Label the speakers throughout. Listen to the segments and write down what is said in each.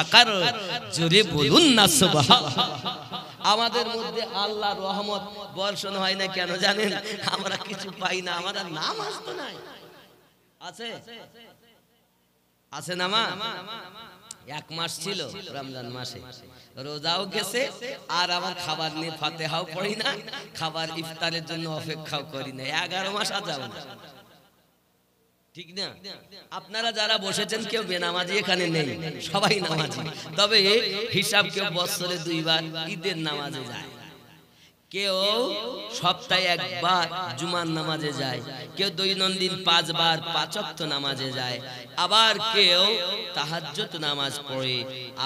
Speaker 1: সাকার, জোরে বলুন না সুবহানাল্লাহ। আমাদের মধ্যে আল্লাহর রহমত বর্ষণ হয় না কেন জানেন? আমরা কিছু পাই না, আমাদের নামাজ তো নাই। আছে আছে নামাজ। এক মাস ছিল রমজান মাসে, রোজাও গেছে আর আমার খাবার নিয়ে ফাতিহাও পড়ি না, খাবার ইফতারের জন্য অপেক্ষাও করি না। 11 মাস আজাও না, ঠিক না? আপনারা যারা বসেছেন কেউ বেনামাজি এখানে নেই, সবাই নামাজি। তবে হিসাব কেউ বছরে 2 বার ঈদের নামাজে যায়, কেউ সপ্তাহে 1 বার জুমার নামাজে যায়, কেউ দৈনন্দিন 5 বার 5 ওয়াক্ত নামাজে যায়, আবার কেউ তাহাজ্জুদ নামাজ পড়ে,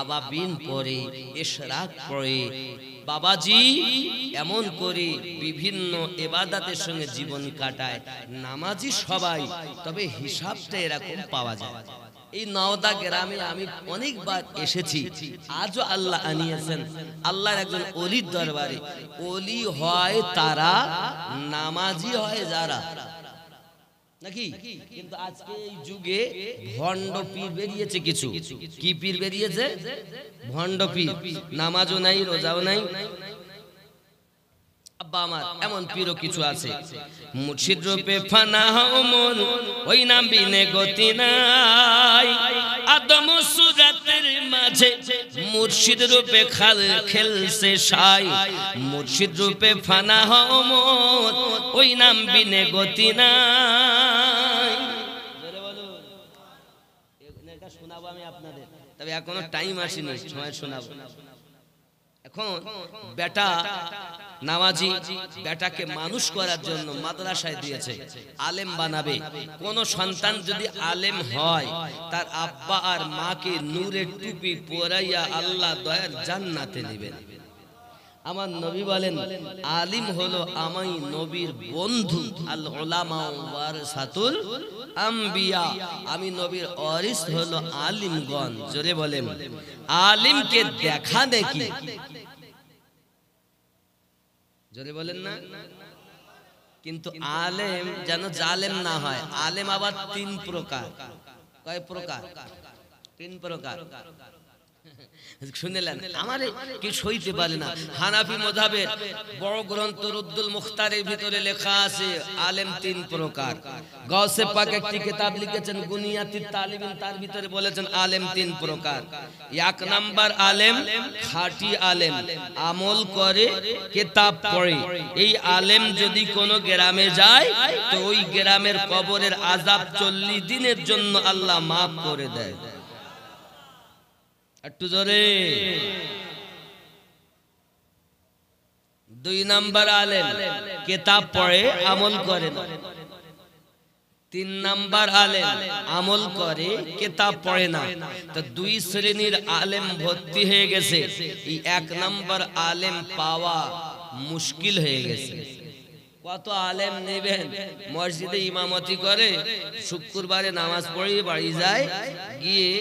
Speaker 1: আবাবিন পড়ে, ইশরাক পড়ে। বাবাজি এমন করে বিভিন্ন ইবাদতের সঙ্গে জীবন কাটায়। নামাজি সবাই, তবে হিসাবটা এরকম পাওয়া যায়। এই নওদা গ্রামে আমি অনেকবার এসেছি, আজও আল্লাহ আনিয়েছেন। আল্লাহর একজন ওলির দরবারে, ওলি হয় তারা, নামাজি হয় যারা, নাকি? কিন্তু আজকে এই যুগে ভণ্ড পীর বেরিয়েছে কিছু। কি পীর বেরিয়েছে? ভণ্ড পীর। নামাজও নাই, রোজাও নাই। আব্বা আমার, এমন পীরও কিছু আছে। মুর্শিদ রূপে ফানা হও মন, ওই নাম বিনে গতি নাই। আদম সুরাতের মাঝে মুর্শিদ রূপে খাল খেলছে সাই। মুর্শিদ রূপে ফানা হও মন, ওই নাম বিনে গতি নাই। এটা শোনাবো আমি আপনাদের, তবে এখনো টাইম আসেনি, সময় শোনাবো। এখন বেটা নামাজি, বেটাকে মানুষ করার জন্য মাদ্রাসায় দিয়েছে, আলেম বানাবে। কোন সন্তান যদি আলেম হয়, তার আব্বা আর মাকে নূরের টুপি পরাইয়া আল্লাহ দয়ার জান্নাতে নেবেন। আমার নবী বলেন, আলিম হলো আমি নবীর বন্ধু। আল উলামা ওয়ারাসাতুল আম্বিয়া, আমি নবীর ওয়ারিস হলো আলিমগণ। জোরে বলেন, আলিমকে দেখা দেখি, জোরে বলেন না। কিন্তু আলেম যেন জালেম না হয়। আলেম আবার 3 প্রকার। কয় প্রকার? 3 প্রকার। শুনলেন? আমারে কি সইতে পারে না। হানাফি মাযহাবের বড় গ্রন্থ রুদ্দুল মুখতারের ভিতরে লেখা আছে আলেম 3 প্রকার। গাউসে পাক একটি কিতাব লিখেছেন গুনিয়াতুত তালিবিন, তার ভিতরে বলেছেন আলেম 3 প্রকার। 1 নাম্বার আলেম খাঁটি আলেম, আমল করে, কিতাব পড়ে। এই আলেম যদি কোনো গ্রামে যায় তো ওই গ্রামের কবরের আযাব 40 দিনের জন্য আল্লাহ maaf করে দেয়। একটু জোরে। 2 নাম্বার আলেম কিতাব পড়ে, আমল করে না। 3 নাম্বার আলেম আমল করে, কিতাব পড়ে না। তো 2 শ্রেণীর আলেম ভর্তি হয়ে গেছে। এই 1 নাম্বার আলেম পাওয়া মুশকিল হয়ে গেছে। কত আলেম নেবেন? মসজিদে ইমামতি করে, শুক্রবারে নামাজ পড়ে বাড়ি যায়, গিয়ে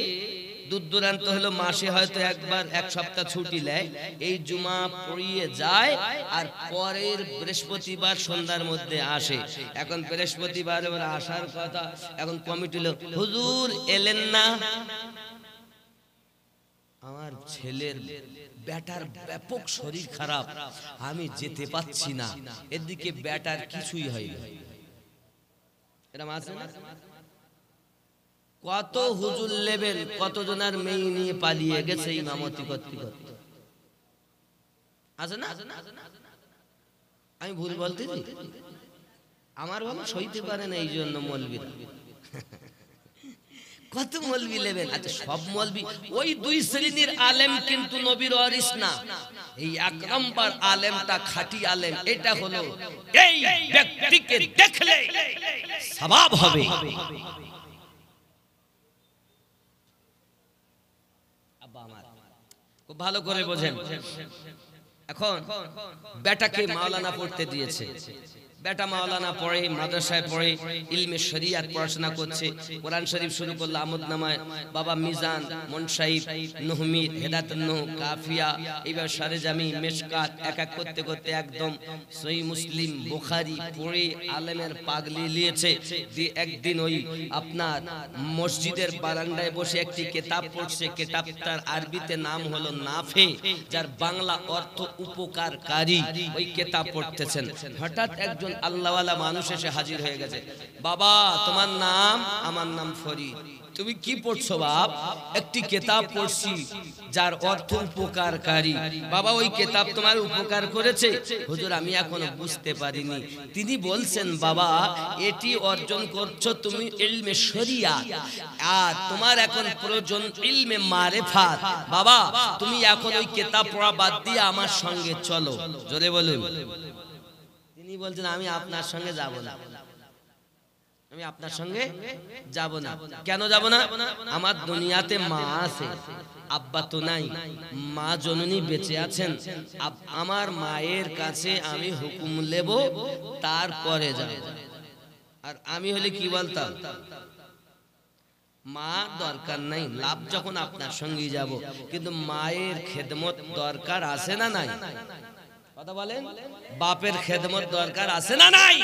Speaker 1: দূর দূরান্ত হলো মাসে হয়তো একবার 1 সপ্তাহ ছুটি নেয়, এই জুমা পড়িয়ে যায় আর পরের বৃহস্পতিবার সন্ধ্যার মধ্যে আসে। এখন বৃহস্পতিবার ওরা আসার কথা, এখন কমিটি লোক, হুজুর এলেন না। আমার ছেলের বেটার ব্যাপক শরীর খারাপ, আমি যেতে পাচ্ছি না। এদিকে বেটার কিছুই হয়নি। এরকম আছে না? কত হুজুর লেবেল, কত জনের মেয়ে নিয়ে পালিয়ে গেছে ইমামতি করতে করতে, আছে না? আমি ভুল বলতেছি? আমার বাবা সইতে পারে না, এই জন্য মৌলবীরা কত মৌলবী লেবেল। আচ্ছা, সব মৌলবী ওই 2 শ্রেণীর আলেম কিন্তু নবীর ওয়ারিস না। এই 1 নাম্বার আলেমটা খাঁটি আলেম। এটা হলো এই ব্যক্তিকে দেখলে সওয়াব হবে। খুব ভালো করে বোঝেন। এখন বেটাকে মাওলানা পড়তে দিয়েছে, বেটা মাওলানা পড়ে, মাদ্রাসায় পড়ে, ইলমে শরিয়াত পড়াশোনা করছে, কোরআন শরীফ শুরু করলো আমোদনামায়, বাবা মিজান, মুনসাইব, নহমিদ, হেদায়েতুন নূহ, কাফিয়া, এইবার সারে জামি, মেশকাত এক এক করতে করতে একদম সহিহ মুসলিম, বুখারী পড়ে আলেমের পাগলি লিয়েছে। একদিন ওই আপনার মসজিদের বারান্দায় বসে একটি কিতাব পড়ছে, কিতাবটার আরবিতে নাম হলো নাফে, যার বাংলা অর্থ উপকারকারী। ওই কিতাব পড়তেছেন, হঠাৎ একজন আল্লাহওয়ালা মানুষ এসে হাজির হয়ে গেছে। বাবা তোমার নাম? আমার নাম ফরিদ। তুমি কি পড়ছো বাপ? একটি কিতাব পড়ছি যার অর্থ উপকারকারী। বাবা ওই কিতাব তোমার উপকার করেছে? হুজুর আমি এখনো বুঝতে পারিনি। তিনি বলছেন বাবা এটি অর্জন করছো তুমি ইলমে শরিয়াত, আর তোমার এখন প্রয়োজন ইলমে মারিফাত। বাবা তুমি এখন ওই কিতাব পড়া বাদ দিয়ে আমার সঙ্গে চলো। জোরে বলুন। তিনি বলছেন আমি আপনার সঙ্গে যাব না, আমি আপনার সঙ্গে যাব না। কেন যাব না? আমার দুনিয়াতে মা আছে, আব্বা তো নাই, মা জননী বেঁচে আছেন। আমার মায়ের কাছে আমি হুকুম নেব, তারপরে যাব। আর আমি হলে কি বলতাম, মা দরকার নাই, লাভ যখন আপনার সঙ্গে যাব, কিন্তু মায়ের খেদমত দরকার আছে না নাই? কথা বলেন। বাপের খেদমত দরকার আছে না নাই?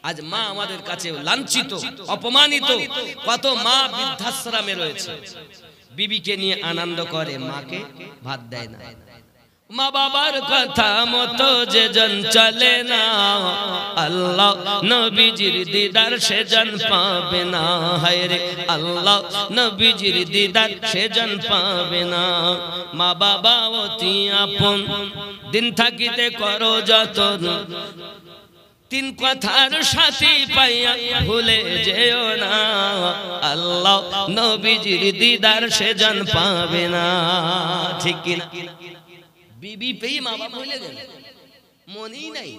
Speaker 1: আজ মা আমাদের কাছে লাঞ্ছিত, অপমানিত। কত মা বৃদ্ধাশ্রমে রয়েছে, বিবিকে নিয়ে আনন্দ করে, মাকে ভাত দেয় না। মা বাবার কথা মতো যে জন চলে না, আল্লাহ নবীজির দিদার সে জন পাবে না। হায় রে আল্লাহ নবীজির দিদার সে জন পাবে না। মা বাবা অতি আপন, দিন থাকিতে করো যতন, তিন কথার সাথী পাইয়া ভুলে যেও না, আল্লাহ নবীজির দিদার সে জন পাবে না। ঠিক কি না? বিবি পেয়ে মা বাবা ভুলে গেল, মনেই নাই।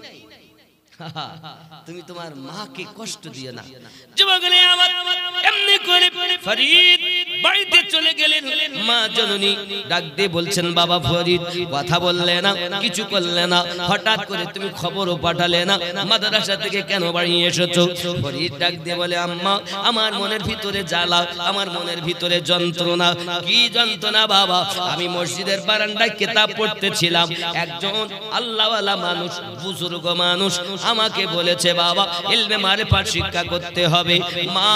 Speaker 1: তুমি তোমার মাকে কষ্ট দিও না। যুবকরা আমার এমনি করে ফরিদ বাড়িতে চলে গেলেন। মা জননী ডাক দিয়ে বলছেন বাবা ফরিদ কথা বললে না, কিছু করলে না, হঠাৎ করে তুমি খবরও পাঠালে না, মাদ্রাসা থেকে কেন বাড়ি এসেছো? ফরিদ ডাক দিয়ে বলে আম্মা আমার মনের ভিতরে জ্বালা, আমার মনের ভিতরে যন্ত্রণা। কি যন্ত্রণা বাবা? আমি মসজিদের বারান্দায় কিতাব পড়তেছিলাম, একজন আল্লাহওয়ালা মানুষ, বুজুর্গ মানুষ আমাকে বলেছে বাবা ইলমে মারিফাত শিক্ষা করতে হবে। মা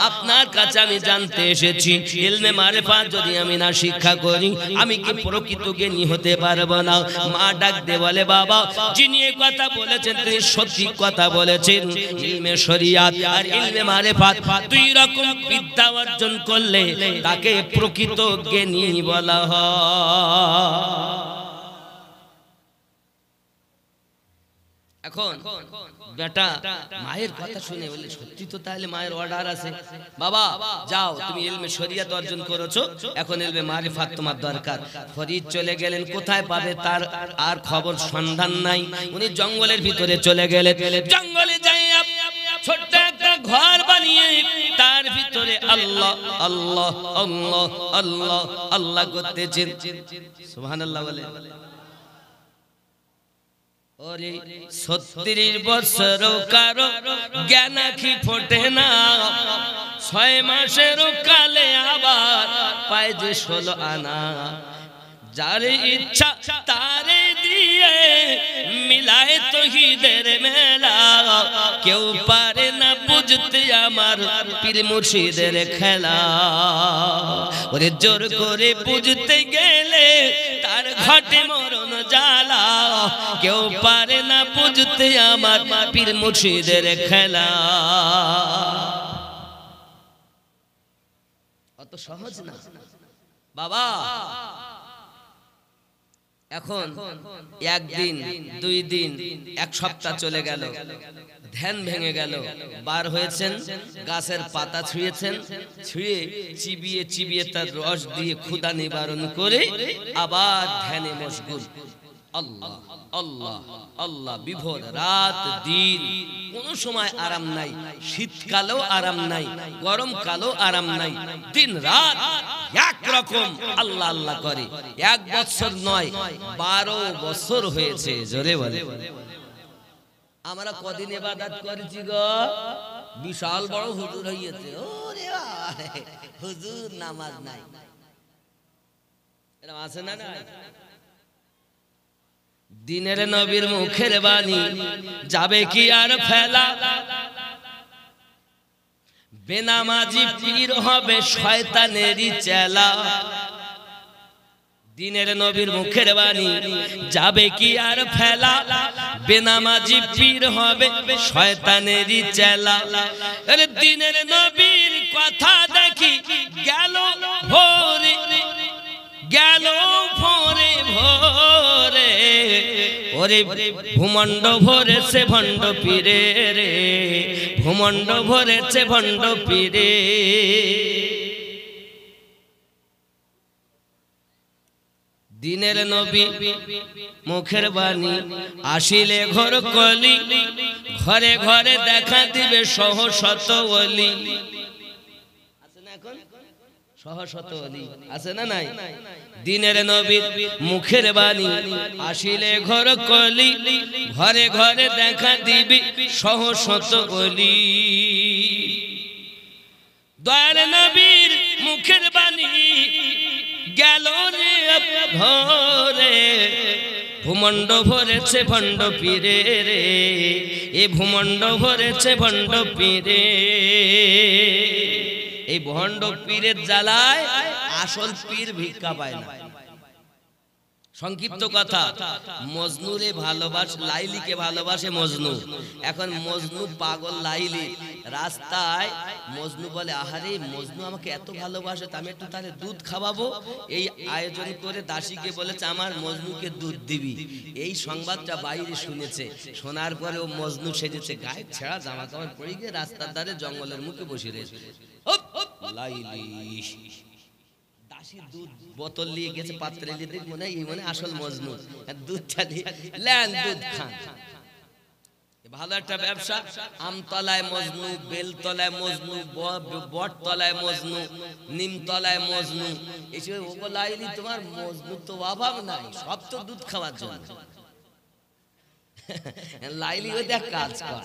Speaker 1: আপনার কাছে আমি জানতে এসেছি, ইলমে মারিফাত যদি আমি না শিক্ষা করি আমি কি প্রকৃত জ্ঞানী হতে পারবো না? মা ডাক দিয়ে বলে বাবা যিনি এই কথা বলেছেন তিনি সত্যি কথা বলেছেন। ইলমে শরিয়াত আর ইলমে মারিফাত দুই রকম বিদ্যা অর্জন করলে তাকে প্রকৃত জ্ঞানী বলা হয়। এখন বেটা মায়ের কথা শুনে বলে সত্যি তো, তাহলে মায়ের অর্ডার আছে, বাবা যাও তুমি ইলমে শরিয়াত অর্জন করেছো, এখন ইলমে মারিফাত তোমার দরকার। ফরিদ চলে গেলেন, কোথায় পাবে তার আর খবর সন্ধান নাই। উনি জঙ্গলের ভিতরে চলে গেলেন, জঙ্গলে যাই ছোট্ট একটা ঘর বানিয়ে তার ভিতরে আল্লাহ আল্লাহ আল্লাহ আল্লাহ আল্লাহ করতেছেন। সুবহানাল্লাহ বলে। 36 বছর কারো জ্ঞান কি ফোটে না, 6 মাসের কালে আবার পায় যে 16 আনা। যার ইচ্ছা তারে দিয়ে মিলায় তৌহিদের মেলা, কেউ পারে না বুঝতে আমার পীর মুর্শিদের খেলা। ওরে জোর করে বুঝতে গেলে তার ঘটে মরণ জ্বালা, কেউ পারে না বুঝতে আমার পীর মুর্শিদের খেলা। অত সহজ না বাবা। এখন একদিন, 2 দিন, 1 সপ্তাহ চলে গেল, ধ্যান ভেঙে গেল। বার হয়েছেন, গাছের পাতা ছুঁয়েছেন, ছুঁয়ে চিবিয়ে চিবিয়ে তার রস দিয়ে ক্ষুধা নিবারণ করে আবার ধ্যানে মশগুল। আল্লাহ আল্লাহ আল্লাহ, বিভোর রাত দিন, কোন সময় আরাম নাই। শীতকালেও আরাম নাই, গরমকালেও আরাম নাই, দিন রাত একরকম আল্লাহ আল্লাহ করে। 1 বছর নয় 12 বছর হয়েছে। জোরে বলে আমরা কদিন ইবাদত করেছি গো, বিশাল বড় হুজুর হইয়েছে। ওরে বাবা, হুজুর নামাজ নাই, এরকম আছে না? নাই। দিনের নবীর মুখের বাণী যাবে কি আর ফেলা, বেনামাজি পীর হবে শয়তানেরই চেলা। দিনের নবীর মুখের বাণী যাবে কি আর ফেলা, বেনামাজি পীর হবে শয়তানেরই চেলা। আরে দিনের নবীর কথা দেখি গেল ভোরে, গেল ভোরে ভোরে, ওরে ভূমণ্ড ভরেছে ভণ্ড পীরে রে, ভূমণ্ড ভরেছে ভণ্ড পীরে। দিনের নবী মুখের বাণী আসিলে ঘর কলি, ঘরে ঘরে দেখা দিবে সহশত ওলি। আছে না এখন সহশত ওলি, আছে না? নাই। দিনের নবীর মুখের বাণী আসিলে ঘর কলি, ঘরে ঘরে দেখা দিবে সহশত ওলি। দয়ার নবীর মুখের বাণী গেল রে ভোরে, ভূমণ্ড ভরেছে ভণ্ড পীরে রে, এ ভূমণ্ড ভরেছে ভণ্ড পীরে। এই ভণ্ড পীরের জ্বালায় আসল পীর ভিক্ষা পায় না। সংক্ষিপ্ত কথা, মজনুরে ভালোবাসে, লাইলিকে ভালোবাসে মজনু। এখন মজনু পাগল লাইলি, রাস্তায় মজনু বলে আহারে মজনু আমাকে এত ভালোবাসে, আমি একটু তাহলে দুধ খাওয়াবো। এই আয়োজন করে দাসীকে বলেছে আমার মজনুকে দুধ দিবি। এই সংবাদটা বাইরে শুনেছে, শোনার পরে ও মজনু সেজেছে, গায়ে ছেঁড়া জামা কাপড় পরে গিয়ে রাস্তার ধারে জঙ্গলের মুখে বসে রয়েছে। লাইলি দুধ বোতল নিয়ে গেছে, পাত্রে নিয়ে মনে হয় এই মনে আসল মজনু, দুধটা দিয়ে লেন দুধ খান। ভালো একটা ব্যবসা, আমতলায় মজনু, বেলতলায় মজনু, বটতলায় মজনু, নিমতলায় মজনু। এসে ওগো লাইলি তোমার মজনু তো অভাব নাই, সব তো দুধ খাওয়ার জন্য। লাইলি ওই দেখ কাজ কর,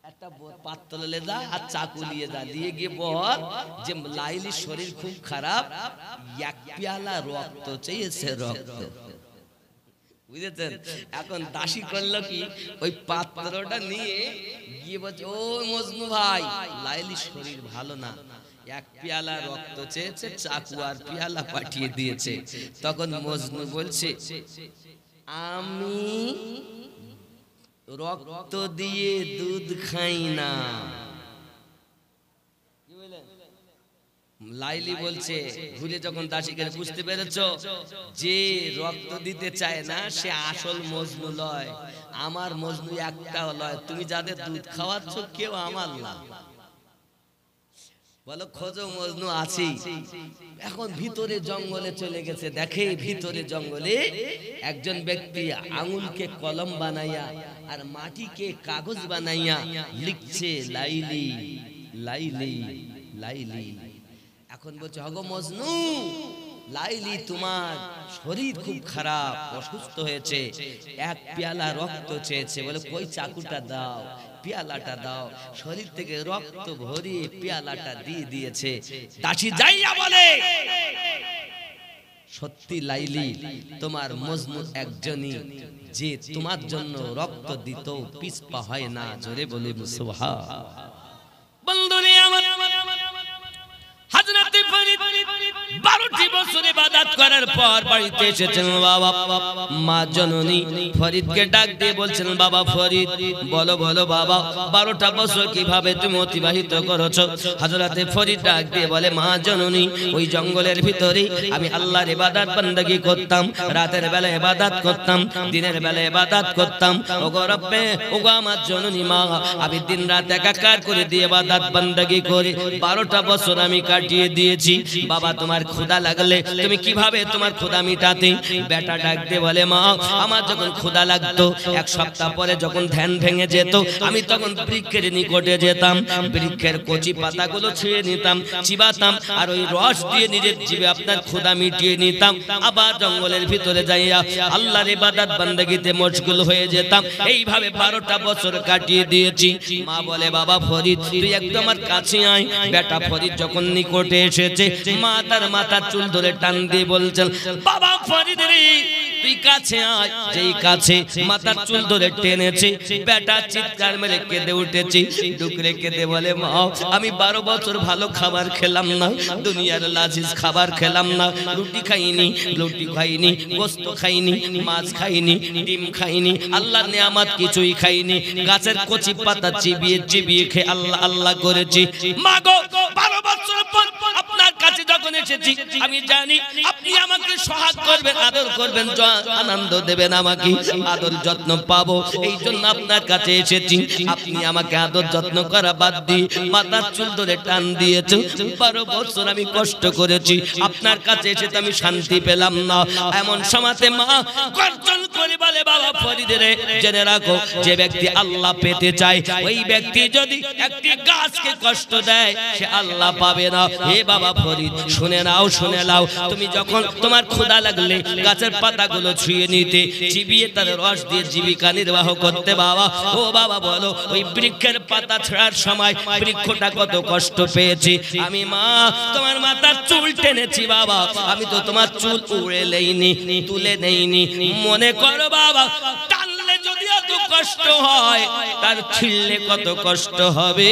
Speaker 1: একটা পাত্র লে যা আর চাকু নিয়ে যা, দিয়ে গিয়ে বল যে লাইলির শরীর খুব খারাপ, এক পেয়ালা রক্ত চেয়েছে, রক্ত। বুঝেছেন? এখন দাসী করলো কি, ওই পাত্রটা নিয়ে গিয়ে বলছে ও মজনু ভাই, লাইলির শরীর ভালো না, এক পেয়ালা রক্ত চেয়েছে, চাকু আর পেয়ালা পাঠিয়ে দিয়েছে। তখন মজনু বলছে আমি রক্ত দিয়ে দুধ খাই না। লাইলি বলছে ঘুরে যখন দাসীকে বুঝতে পেরেছো যে রক্ত দিতে চায় না সে আসল মজনু লয়, আমার মজনু একটাও লয়, তুমি যাদের দুধ খাওয়াচ্ছ কেউ আমার না। বলো খোঁজো মজনু আছি। এখন ভিতরে জঙ্গলে চলে গেছে, দেখে ভিতরে জঙ্গলে একজন ব্যক্তি আঙুলকে কলম বানাইয়া আর মাটিকে কাগজ বানাইয়া লিখছে লাইলি লাইলি লাইলি। এখন বলছে হগো মজনু, লাইলি তোমার শরীর খুব খারাপ, অসুস্থ হয়েছে, এক পেয়ালা রক্ত চেয়েছে। বলে কই চাকুটা দাও, পেয়ালাটা দাও। শরীর থেকে রক্ত ভরিয়ে পেয়ালাটা দিয়ে দিয়েছে। দাসী যাইয়া বলে সত্যি লাইলি তোমার মজনু একজনই, যে তোমার জন্য রক্ত দিত পিছপা হয় না। জোরে বলে সুবহান। বন্ধুরে আমার, হযরত ফরিদ 12টি বছর ইবাদত করার পর বাড়িতে এসেছেন বাবা। মা জননী ফরিদকে ডাক দিয়ে বলছেন বাবা ফরিদ বলো বলো বাবা 12টা বছর কিভাবে তুমি অতিবাহিত করেছো? হযরত ফরিদ ডাক দিয়ে বলে মা জননী ওই জঙ্গলের ভিতরে আমি আল্লাহর ইবাদত বান্দাগি করতাম, রাতের বেলা ইবাদত করতাম, দিনের বেলা ইবাদত করতাম। ওগো রব্বে, ওগো আমার জননী মা, আমি দিন রাত একাকার করে দিয়ে ইবাদত বান্দাগি করে 12টা বছর আমি কাটিয়ে দিয়েছি। বাবা তোমার ক্ষুধা লাগলে তুমি কিভাবে তোমার ক্ষুধা মিটাতে? বেটা ডাক দিয়ে বলে মা আমার যখন ক্ষুধা লাগতো এক সপ্তাহ পরে যখন ধ্যান ভেঙে যেত আমি তখন বৃক্ষের নিকটে যেতাম, বৃক্ষের কচি পাতাগুলো ছিঁড়ে নিতাম, চিবাতাম আর ওই রস দিয়ে নিজের জিভে আপনার ক্ষুধা মিটিয়ে নিতাম। আবার জঙ্গলের ভিতরে যাইয়া আল্লাহর ইবাদত বান্দাগিতে মশগুল হয়ে যেতাম। এইভাবে 12টা বছর কাটিয়ে দিয়েছি। মা বলে বাবা ফরিদ তুই একদম আমার কাছে আয়। বেটা ফরিদ যখন নিকটে এসেছে মা তার মাথার চুল ধরে টান দিয়ে বলছেন বাবা ফরিদ রে তুই কাছে আয়। যেই কাছে মাথার চুল ধরে টেনেছে বেটা চিৎকার মেরে কেঁদে উঠেছে। ডুকরে কেঁদে বলে মা আমি 12 বছর ভালো খাবার খেলাম না, দুনিয়ার লাজিজ খাবার খেলাম না, রুটি খাইনি, লুটি খাইনি, গোস্ত খাইনি, মাছ খাইনি, ডিম খাইনি, আল্লাহর নিয়ামত কিছুই খাইনি, গাছের কচি পাতা চিবিয়ে চিবিয়ে খেয়ে আল্লাহ আল্লাহ করেছি। মা গো 12 বছর পর আপনার কাছে যখন এসেছি আমি জানি আপনি আমাকে সহায় করবেন, আদর করবেন, আনন্দ দেবেন, আমাকে আদর যত্ন পাবো, এই জন্য আপনার কাছে এসেছি। আপনি আমাকে আদর যত্ন করা বাদ দিয়ে মাথার চুল ধরে টান দিয়েছেন। 12 বছর আমি কষ্ট করেছি, আপনার কাছে এসে তো আমি শান্তি পেলাম না। এমন সময়তে মা গর্জন করে বলে বাবা ফরিদ রে জেনে রাখো যে ব্যক্তি আল্লাহ পেতে চায় ওই ব্যক্তি যদি একটি গাছকে কষ্ট দেয় সে আল্লাহ পাবে না। হে বাবা ফরিদ শুনে নাও, শুনে নাও, তুমি যখন তোমার ক্ষুধা লাগলে গাছের পাতাগুলো ছুঁয়ে নিতে, চিবিয়ে তার রস দিয়ে জীবিকা নির্বাহ করতে বাবা। ও বাবা বলো ওই বৃক্ষের পাতা ছেঁড়ার সময় বৃক্ষটা কত কষ্ট পেয়েছি। আমি মা তোমার মাথার চুল টেনেছি বাবা, আমি তো তোমার চুল উড়ে নেইনি, তুলে নেইনি। মনে করো বাবা টানলে যদি এত কষ্ট হয় তার ছিঁড়লে কত কষ্ট হবে।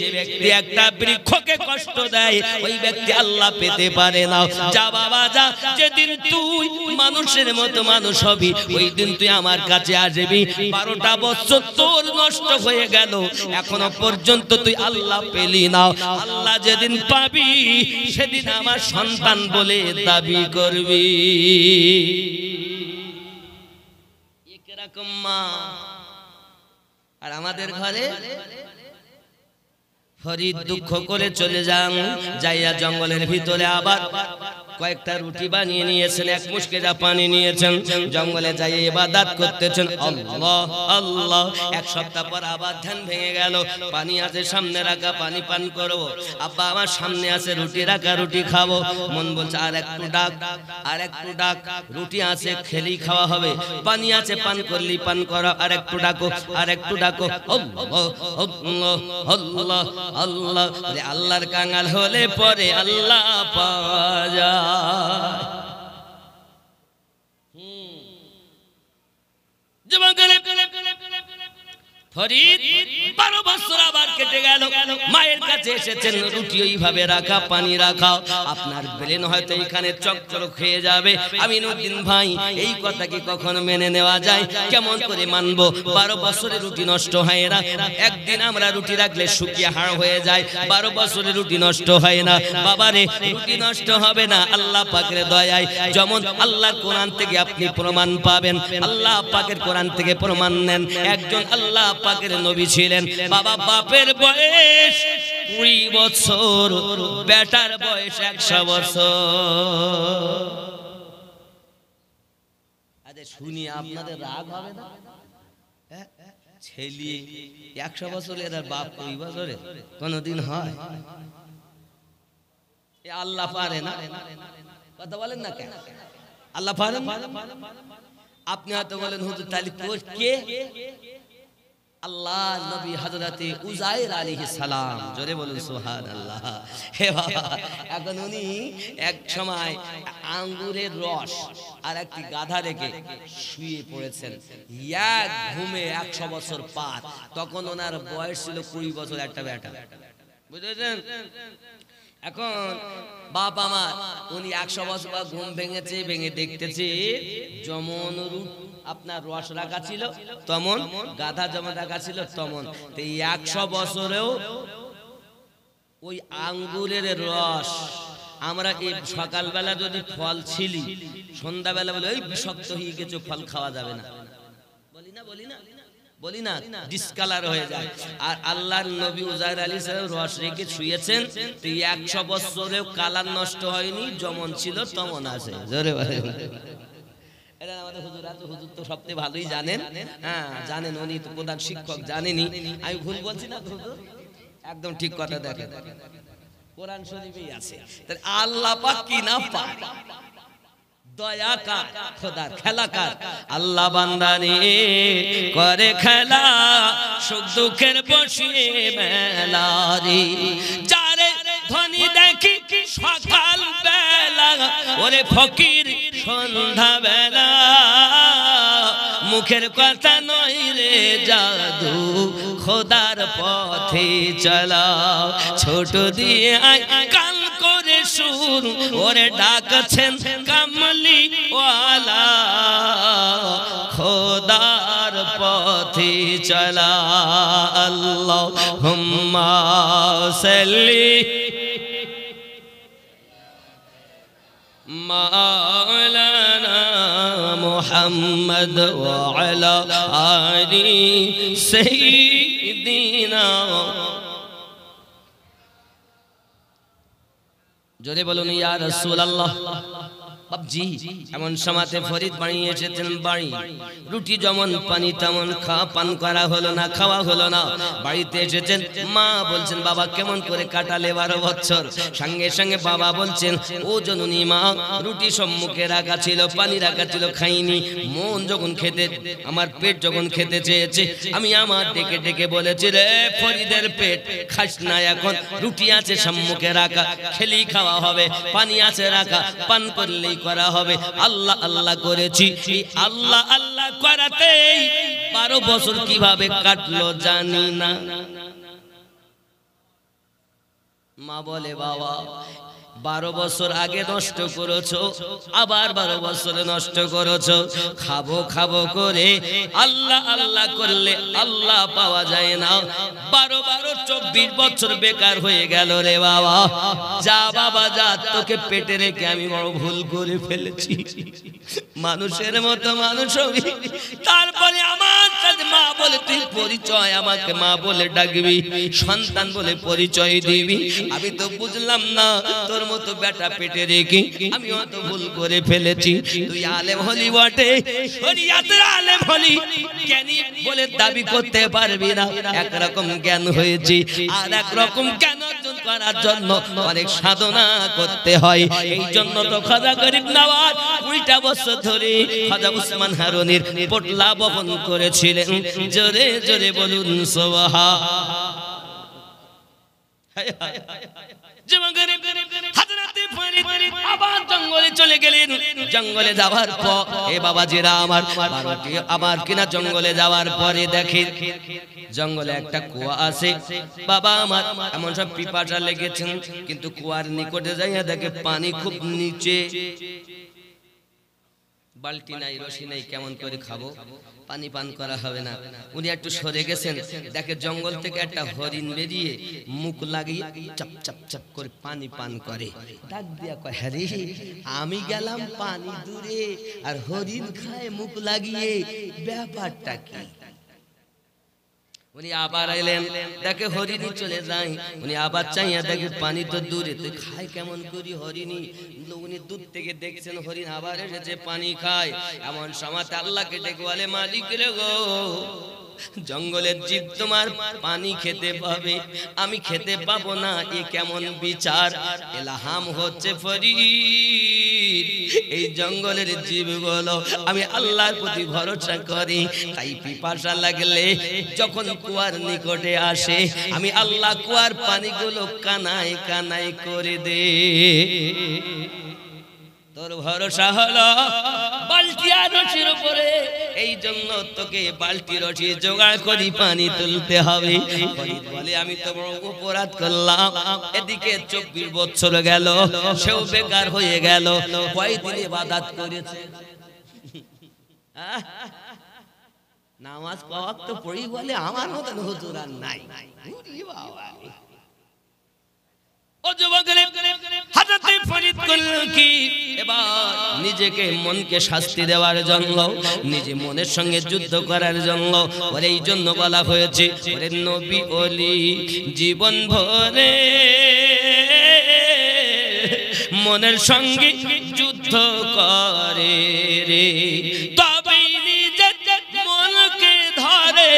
Speaker 1: যে ব্যক্তি একটা বৃক্ষকে কষ্ট দেয় ওই ব্যক্তি আল্লাহ পেতে পারে না। যা বাবা যা, যেদিন তুই মানুষের মতো মানুষ হবি ওই দিন তুই আমার কাছে আসবি। 12টা বছর তোর নষ্ট হয়ে গেল, এখনো পর্যন্ত তুই আল্লাহ পেলি না। আল্লাহ যেদিন পাবি সেদিন আমার সন্তান বলে দাবি করবি। এরকম মা। আর আমাদের ঘরে ফরিদ দুঃখ করে চলে যান, যাইয়া জঙ্গলের ভিতরে আবার কয়েকটা রুটি বানিয়ে নিয়েছেন, এক মুষ্কে যা পানি নিয়েছেন, জঙ্গলে যাই ইবাদত করতেছেন আল্লাহ আল্লাহ। এক সপ্তাহ পর আবার ধ্যান ভেঙে গেল, পানি আছে সামনে রাখা, পানি পান করব। আব্বা আমার সামনে আছে রুটি রাখা, রুটি খাবো। মন বলছে আর একটু ডাক, আর একটু ডাক, রুটি আছে খেলেই খাওয়া হবে, পানি আছে পান করলেই পান করা, আর একটু ডাকো, আর একটু ডাকো। আল্লাহ আল্লাহ আল্লাহ আল্লাহ। আল্লাহর কাঙ্গাল হলে পরে আল্লাহ পাওয়া যায়। ফরিদ 12 বছর আবার কেটে গেল, মায়ের কাছে এসেছেন, রুটি ওইভাবে রাখা, পানি রাখা। আপনার ব্রেন হয়তো এখানে চক্কর খেয়ে যাবে। আমিনুদ্দিন ভাই এই কথা কি কখনো মেনে নেওয়া যায়? কেমন করে মানবো? 12 বছরের রুটি নষ্ট হয় না। একদিন আমরা রুটি রাখলে শুকিয়ে হাড় হয়ে যায়, 12 বছরের রুটি নষ্ট হয় না। বাবারে রুটি নষ্ট হবে না আল্লাহ পাকের দয়ায়। যেমন আল্লাহ কোরআন থেকে আপনি প্রমাণ পাবেন, আল্লাহ পাকের কোরআন থেকে প্রমাণ নেন। একজন আল্লাহ পাকের নবী ছিলেন, বাবা বাপের বয়স 20 বছর, বেটার বয়স 100 বছর। আরে শুনি আপনাদের রাগ হবে না? ছেলে 100 বছরের আর বাপ 20 বছরের কোনদিন হয়? আল্লাহ পারে না? কথা বলেন না কেন? আল্লাহ পারেন? আপনি হয়তো বলেন হুজুর তাহলে কে? আল্লাহ নবী হযরতে উযাইর আলাইহিস সালাম। জোরে বলুন সুবহানাল্লাহ। হে বাবা, এখন উনি এক সময় আঙ্গুরের রস আর একটি গাধা রেখে শুয়ে পড়েছেন, এক ঘুমে 100 বছর পার। তখন ওনার বয়স ছিল 20 বছর, একটা বেটা, বুঝেছেন? এখন বাপ আমার উনি 100 বছর ঘুম ভেঙেছে, ভেঙে দেখতেছে যেমন আপনার রস রাখা ছিল তেমন, গাধা যেমন রাখা ছিল তেমন। তো 100 বছরেও ওই আঙ্গুরের রস আমরা এই সকালবেলা যদি ফল ছিলি, সন্ধ্যাবেলা বলে ওই বিষাক্ত হয়ে গেছে, ফল খাওয়া যাবে না, বলি না? বলি না ডিসকালার হয়ে যায়। আর আল্লাহর নবী উজাইর আলাইহিস সালাম রস রেখে শুয়েছেন, তো 100 বছরেও কালার নষ্ট হয়নি, যেমন ছিল তেমন আছে। জোরে বলেন। এটা আমাদের হুজুর আছে, হুজুর তো সবচেয়ে ভালোই জানেন। হ্যাঁ জানেন, উনি তো প্রধান শিক্ষক, জানেনই। আমি ভুল বলছি না হুজুর? একদম ঠিক কথা। দেখেন কোরআন শরীফেই আছে। তাহলে আল্লাহ পাক কি না পায়? দয়া কার, খোদার খেলা কার? আল্লাহ বান্দারে করে খেলা, সুখ দুঃখের বসিয়ে মেলা রে। যারে ধনী দেখি সকাল বেলা, ওরে ফকির সন্ধ্যা বেলা, মুখের কথা নয় রে জাদু, খোদার পথে চলা। ছোট দিয়ে আয় কাল করে সুর, ওরে ডাকছেন কামলি ওয়ালা, খোদার পথে চলা। আল্লাহুম্মা সাল্লি মাওলানা মুহাম্মদ ওয়া আলা আলি সাইয়্যিদিনা। জোরে বলুন ইয়া রাসূলুল্লাহ। বাবজি এমন সমাতে ফরিদ বানিয়ে এসেছেন বাড়ি, রুটি যেমন পানি তেমন পান করা হলো না, খাওয়া হলো না। বাড়িতে এসেছেন, মা বলছেন বাবা কেমন করে কাটালে 12 বছর? সঙ্গে সঙ্গে বাবা বলছেন, ও জননী মা, রুটি সম্মুখে রাখা ছিল, পানি রাখা ছিল, খাইনি। মন যখন খেতে, আমার পেট যখন খেতে চেয়েছে, আমি আমার ডেকে ডেকে বলেছি, রে ফরিদের পেট খাস না, এখন রুটি আছে সম্মুখে রাখা, খেলেই খাওয়া হবে, পানি আছে রাখা, পান করলেই করা হবে। আল্লাহ আল্লাহ করেছি, আল্লাহ আল্লাহ করাতেই 12 বছর কিভাবে কাটলো জানি না। মা বলে বাবা 12 বছর আগে নষ্ট করেছো, আবার 12 বছরে নষ্ট করেছো। খাবো খাবো করে আল্লাহ আল্লাহ করলে আল্লাহ পাওয়া যায় না। 12 24 বছর বেকার হয়ে গেল রে বাবা। যা বাবা যা, তোকে পেটে রেখে আমি বড় ভুল করে ফেলেছি। মানুষের মতো মানুষ হবি, তারপরে আমার সাথে মা বলে তুই পরিচয়, আমাকে মা বলে ডাকবি, সন্তান বলে পরিচয় দিবি। আমি তো বুঝলাম না তোর মতো বেটা পেটে রেখে আমি অত ভুল করে ফেলেছি। তুই আলেম হলি বটে, শরীয়তের আলেম হলি, জ্ঞানী বলে দাবি করতে পারবি না। একরকম জ্ঞান হয়েছে, আর একরকম জ্ঞান অর্জন করার জন্য অনেক সাধনা করতে হয়। এই জন্য তো খাজা গরিব নওয়াজ 20টা বছর ধরে খাজা উসমান হারুনির পোটলা বহন করেছিলেন। জোরে জোরে বলুন সুবহান। আবার জঙ্গলে চলে গেলেন। জঙ্গলে যাওয়ার পর এ বাবাজিরা আমার কিনা জঙ্গলে যাওয়ার পরে দেখে জঙ্গলে একটা কুয়া আছে। বাবা আমার এমন সব পিপাসা লেগেছেন, কিন্তু কুয়ার নিকটে যাইয়া দেখে পানি খুব নিচে, বালতি নাই, রশি নাই, কেমন করে খাবো? পানি পান করা হবে না। উনি একটু সরে গেছেন, দেখে জঙ্গল থেকে একটা হরিণ বেরিয়ে মুখ লাগিয়ে চাপ চাপ চাপ করে পানি পান করে। ডাক দিয়া কয়, হ্যাঁ রে, আমি গেলাম পানি দূরে আর হরিণ খায় মুখ লাগিয়ে, ব্যাপারটা কি? উনি আবার আইলেন, দেখে হরিণী চলে যায়। উনি আবার চাইয়া দেখে পানি তো দূরে, তুই খায় কেমন করি হরিণী? উনি দূর থেকে দেখছেন হরিণ আবার এসেছে, পানি খায়। এমন সময় আল্লাহকে ডেকে বলে, মালিক রে গো, জঙ্গলের জীব তোমার পানি খেতে পাবে, আমি খেতে পাবো না, এ কেমন বিচার? এলাহাম হচ্ছে ফরিদ, এই জঙ্গলের জীবগুলো আমি আল্লাহর প্রতি ভরসা করি, তাই পিপাসা লাগলে যখন কুয়ার নিকটে আসে, আমি আল্লাহ কুয়ার পানিগুলো কানায় কানায় করে দে। তোর ভরসা হলো বালতি আর রশির উপরে, এই জন্য তোকে বালতি রশি জোগাড় করি পানি তুলতে হবে। ফরিদ বলে, আমি তো বড় অপরাধ করলাম। এদিকে 24 বছর গেল, সেও বেকার হয়ে গেল। কয়দিন ইবাদত করেছে, নামাজ পাওয়ার তো পড়ি বলে আমার মতন হুজুর আর নাই। ও যুবকরে হযরত ফরিদ করলেন কি এবার নিজেকে মনকে শাস্তি দেওয়ার জন্য নিজে মনের সঙ্গে যুদ্ধ করার জন্য ওরে এই জন্য বলা হয়েছে ওরে নবী ওলি জীবন ভরে মনের সঙ্গে যুদ্ধ করে রে তবে নিজে মনকে ধরে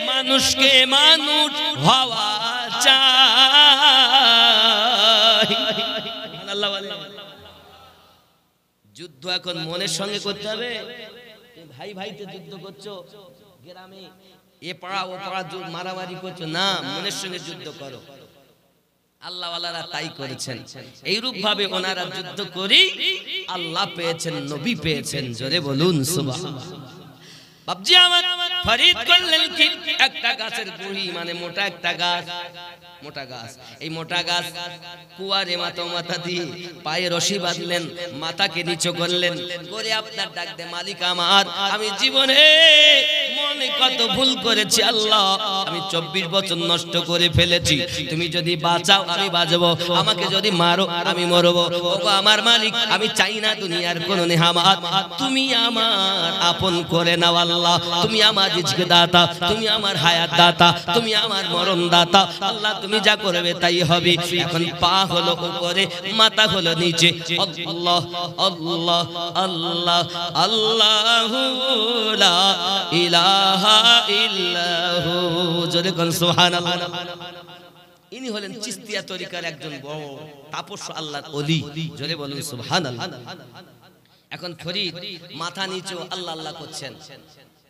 Speaker 1: মানুষকে মানুষ হওয়া চায় আল্লাহ বলে যুদ্ধ এখন মনের সঙ্গে করতে হবে ভাই ভাইতে যুদ্ধ করছো গ্রামে এ পাড়া ও পাড়া মারামারি করছো না মনের সঙ্গে যুদ্ধ করো আল্লাহ ওয়ালারা তাই করেছেন এইরূপ ভাবে ওনারা যুদ্ধ করি আল্লাহ পেয়েছেন নবী পেয়েছেন জোরে বলুন সুবহানাল্লাহ বাবজি আমার ফরিদ করলেন কি একটা গাছের গুড়ি মানে মোটা একটা গাছ মোটা গাছ এই মোটা গাছ কুয়ারে মাথা দিয়ে পায়ে রশি বাঁধলেন মাথাকে নিচু করলেন করে আপনার ডাক দে মালিক আমার আমি জীবনে মনে কত ভুল করেছি আল্লাহ আমি 24 বছর নষ্ট করে ফেলেছি তুমি যদি বাঁচাও আমি বাঁচবো আমাকে যদি মারো আমি মরবো ওগো আমার মালিক আমি চাই না দুনিয়ার কোনো নেয়ামত তুমি আমার আপন করে নাও আল্লাহ তুমি আমার রিজক দাতা তুমি আমার হায়াত দাতা তুমি আমার মরণ দাতা আল্লাহ তুমি যা করবে তাই হবে এখন পা হলো উপরে মাথা হলো নিচে আল্লাহ আল্লাহ আল্লাহ আল্লাহু লা ইলাহা ইল্লাহু জোরে কোন সুবহানাল্লাহ ইনি হলেন চিশতিয়া তরিকার একজন বড় তাপস আল্লাহর ওলি জোরে বলুন সুবহানাল্লাহ এখন ফরিদ মাথা নিচু আল্লাহ আল্লাহ করছেন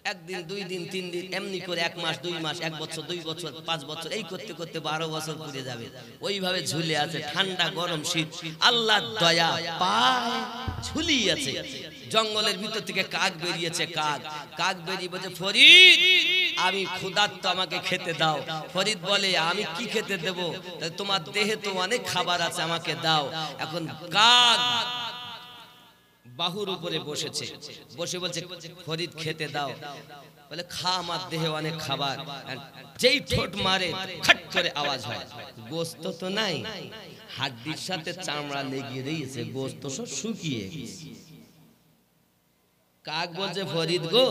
Speaker 1: একদিন দুই দিন তিন দিন এমনি করে 1 মাস 2 মাস 1 বছর 2 বছর 5 বছর এই করতে করতে 12 বছর পুড়ে যাবে ওইভাবে ঝুলে আছে ঠান্ডা গরম শীত আল্লাহর দয়া পায় ঝুলি আছে জঙ্গলের ভিতর থেকে কাক বেরিয়েছে কাক বেরিয়ে বলে ফরিদ আমি ক্ষুধার্ত আমাকে খেতে দাও ফরিদ বলে আমি কি খেতে দেব তোমার দেহে তো অনেক খাবার আছে আমাকে দাও এখন কাক বাহুর উপরে বসেছে বসে বলছে ফরিদ খেতে দাও বলে খা আমার দেহে অনেক খাবার যেই ঠোঁট মারে খট করে আওয়াজ হয় গোশত তো নাই হাড্ডির সাথে চামড়া লেগে রয়েছে গোশত সব শুকিয়ে গেছে কাক বলছে ফরিদ গো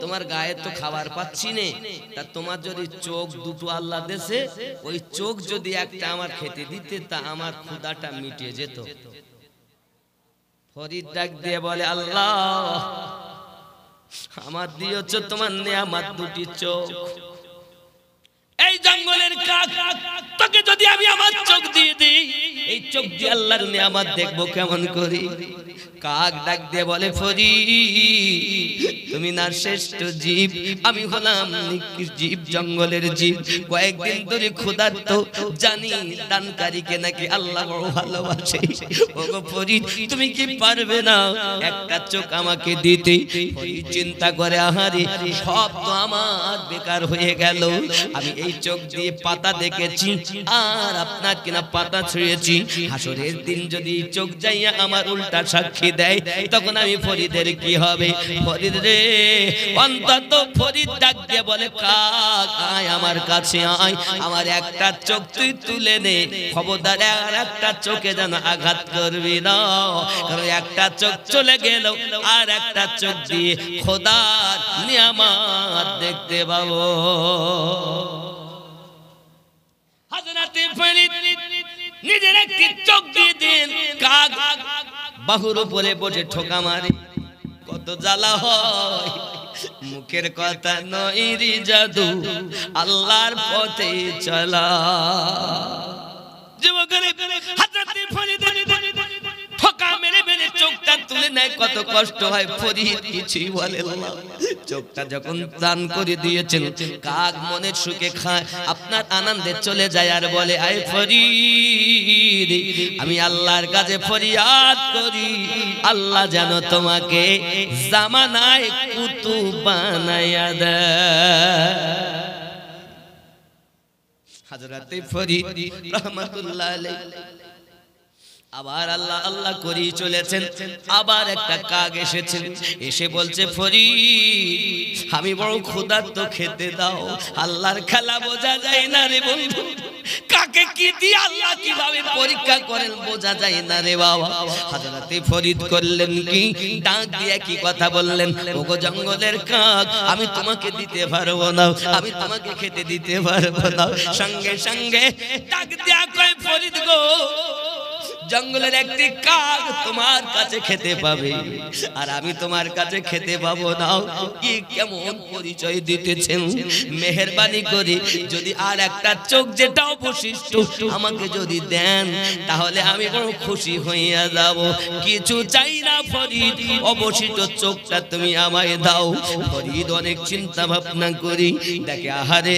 Speaker 1: তোমার গায়ে তো খাবার পাচ্ছি নে তা তোমার যদি চোখ দুটো আল্লাহ দেশে ওই চোখ যদি একটা আমার খেতে দিতে তা আমার ক্ষুধাটা মিটে যেত ফরিদ ডাক দিয়ে বলে আল্লাহ আমার দিয়েছ তোমার নেয়ামত দুটি চোখ এই জঙ্গলের কাক তোকে যদি আমি আমার চোখ দিয়ে দিই এই চোখ দিয়ে আল্লাহর নেয়ামত দেখবো কেমন করি কাক ডাক দিয়ে বলে ফরিদ তুমি না শ্রেষ্ঠ জীব আমি হলাম নিকৃষ্ট জীব জঙ্গলের জীব কয়েকদিন ধরে ক্ষুধার্ত জানি দানকারীকে নাকি আল্লাহ বড় ভালোবাসে ওগো ফরিদ তুমি কি পারবে না একটা চোখ আমাকে দিতে ফরিদ চিন্তা করে আহারে সব তো আমার বেকার হয়ে গেল আমি এই চোখ দিয়ে পাতা দেখেছি আর আপনার কিনা পাতা ছুঁয়েছি হাসরের দিন যদি চোখ যাইয়া আমার উল্টা সাক্ষী দেয় তখন আমি ফরিদের কি হবে ফরিদ রে অন্তত ফরিদ ডাক দিয়ে বলে কাক আয় আমার কাছে আয় আমার একটা চোখ তুই তুলে নে খবরদার আর একটা চোখে যেন আঘাত করবি না কারণ একটা চোখ চলে গেল আর একটা চোখ দিয়ে খোদার নিয়ামত দেখতে পাবো হযরতে ফরিদ নিজের একটি চোখ দিয়ে দেন কাক বাহুর উপরে বসে ঠোকা মারে কত জ্বালা হয় মুখের কথা নয় রে জাদু আল্লাহর পথে চলা যুবকের হযরতে ফরিদ ঠোকা মেরে মেরে চোখটা তুলে নেয় কত কষ্ট হয় ফরিদ কিছুই বলে না চোখটা যখন দান করে দিয়েছেন কাক মনের সুখে খায় আপনার আনন্দে চলে যায় আর বলে আয় ফরিদ আমি আল্লাহর কাছে ফরিয়াদ করি আল্লাহ যেন তোমাকে জামানায় কুতুব বানায়া দেয় হযরতে ফরিদ রাহমাতুল্লাহ আলাইহি আবার আল্লাহ আল্লাহ করি চলেছেন আবার একটা কাক এসেছে এসে বলছে ফরিদ আমি বড় ক্ষুধার্ত খেতে দাও আল্লাহর খেলা বোঝা যায় না রে বন্ধু কাকে কি দিয়ে আল্লাহ কিভাবে পরীক্ষা করেন বোঝা যায় না রে বাবা। হযরতে ফরিদ করলেন কি, ডাক দিয়ে কি কথা বললেন, ওগো জঙ্গলের কাক, আমি তোমাকে দিতে পারবো না, আমি তোমাকে খেতে দিতে পারবো না। সঙ্গে সঙ্গে ডাক দিয়া কয়, ফরিদ গো, জঙ্গলের একটি কাক তোমার কাছে খেতে পাবে আর আমি তোমার কাছে খেতে পাবো না। কি কেমন পরিচয় দিতেছেন। মেহেরবানি করে যদি আর একটা চোখ যেটা অবশিষ্ট আমাকে যদি দেন তাহলে আমি বড় খুশি হইয়া যাব। কিছু চাই না ফরিদ, অবশিষ্ট চোখটা তুমি আমায় দাও। ফরিদ অনেক চিন্তা ভাবনা করি দেখে, আহারে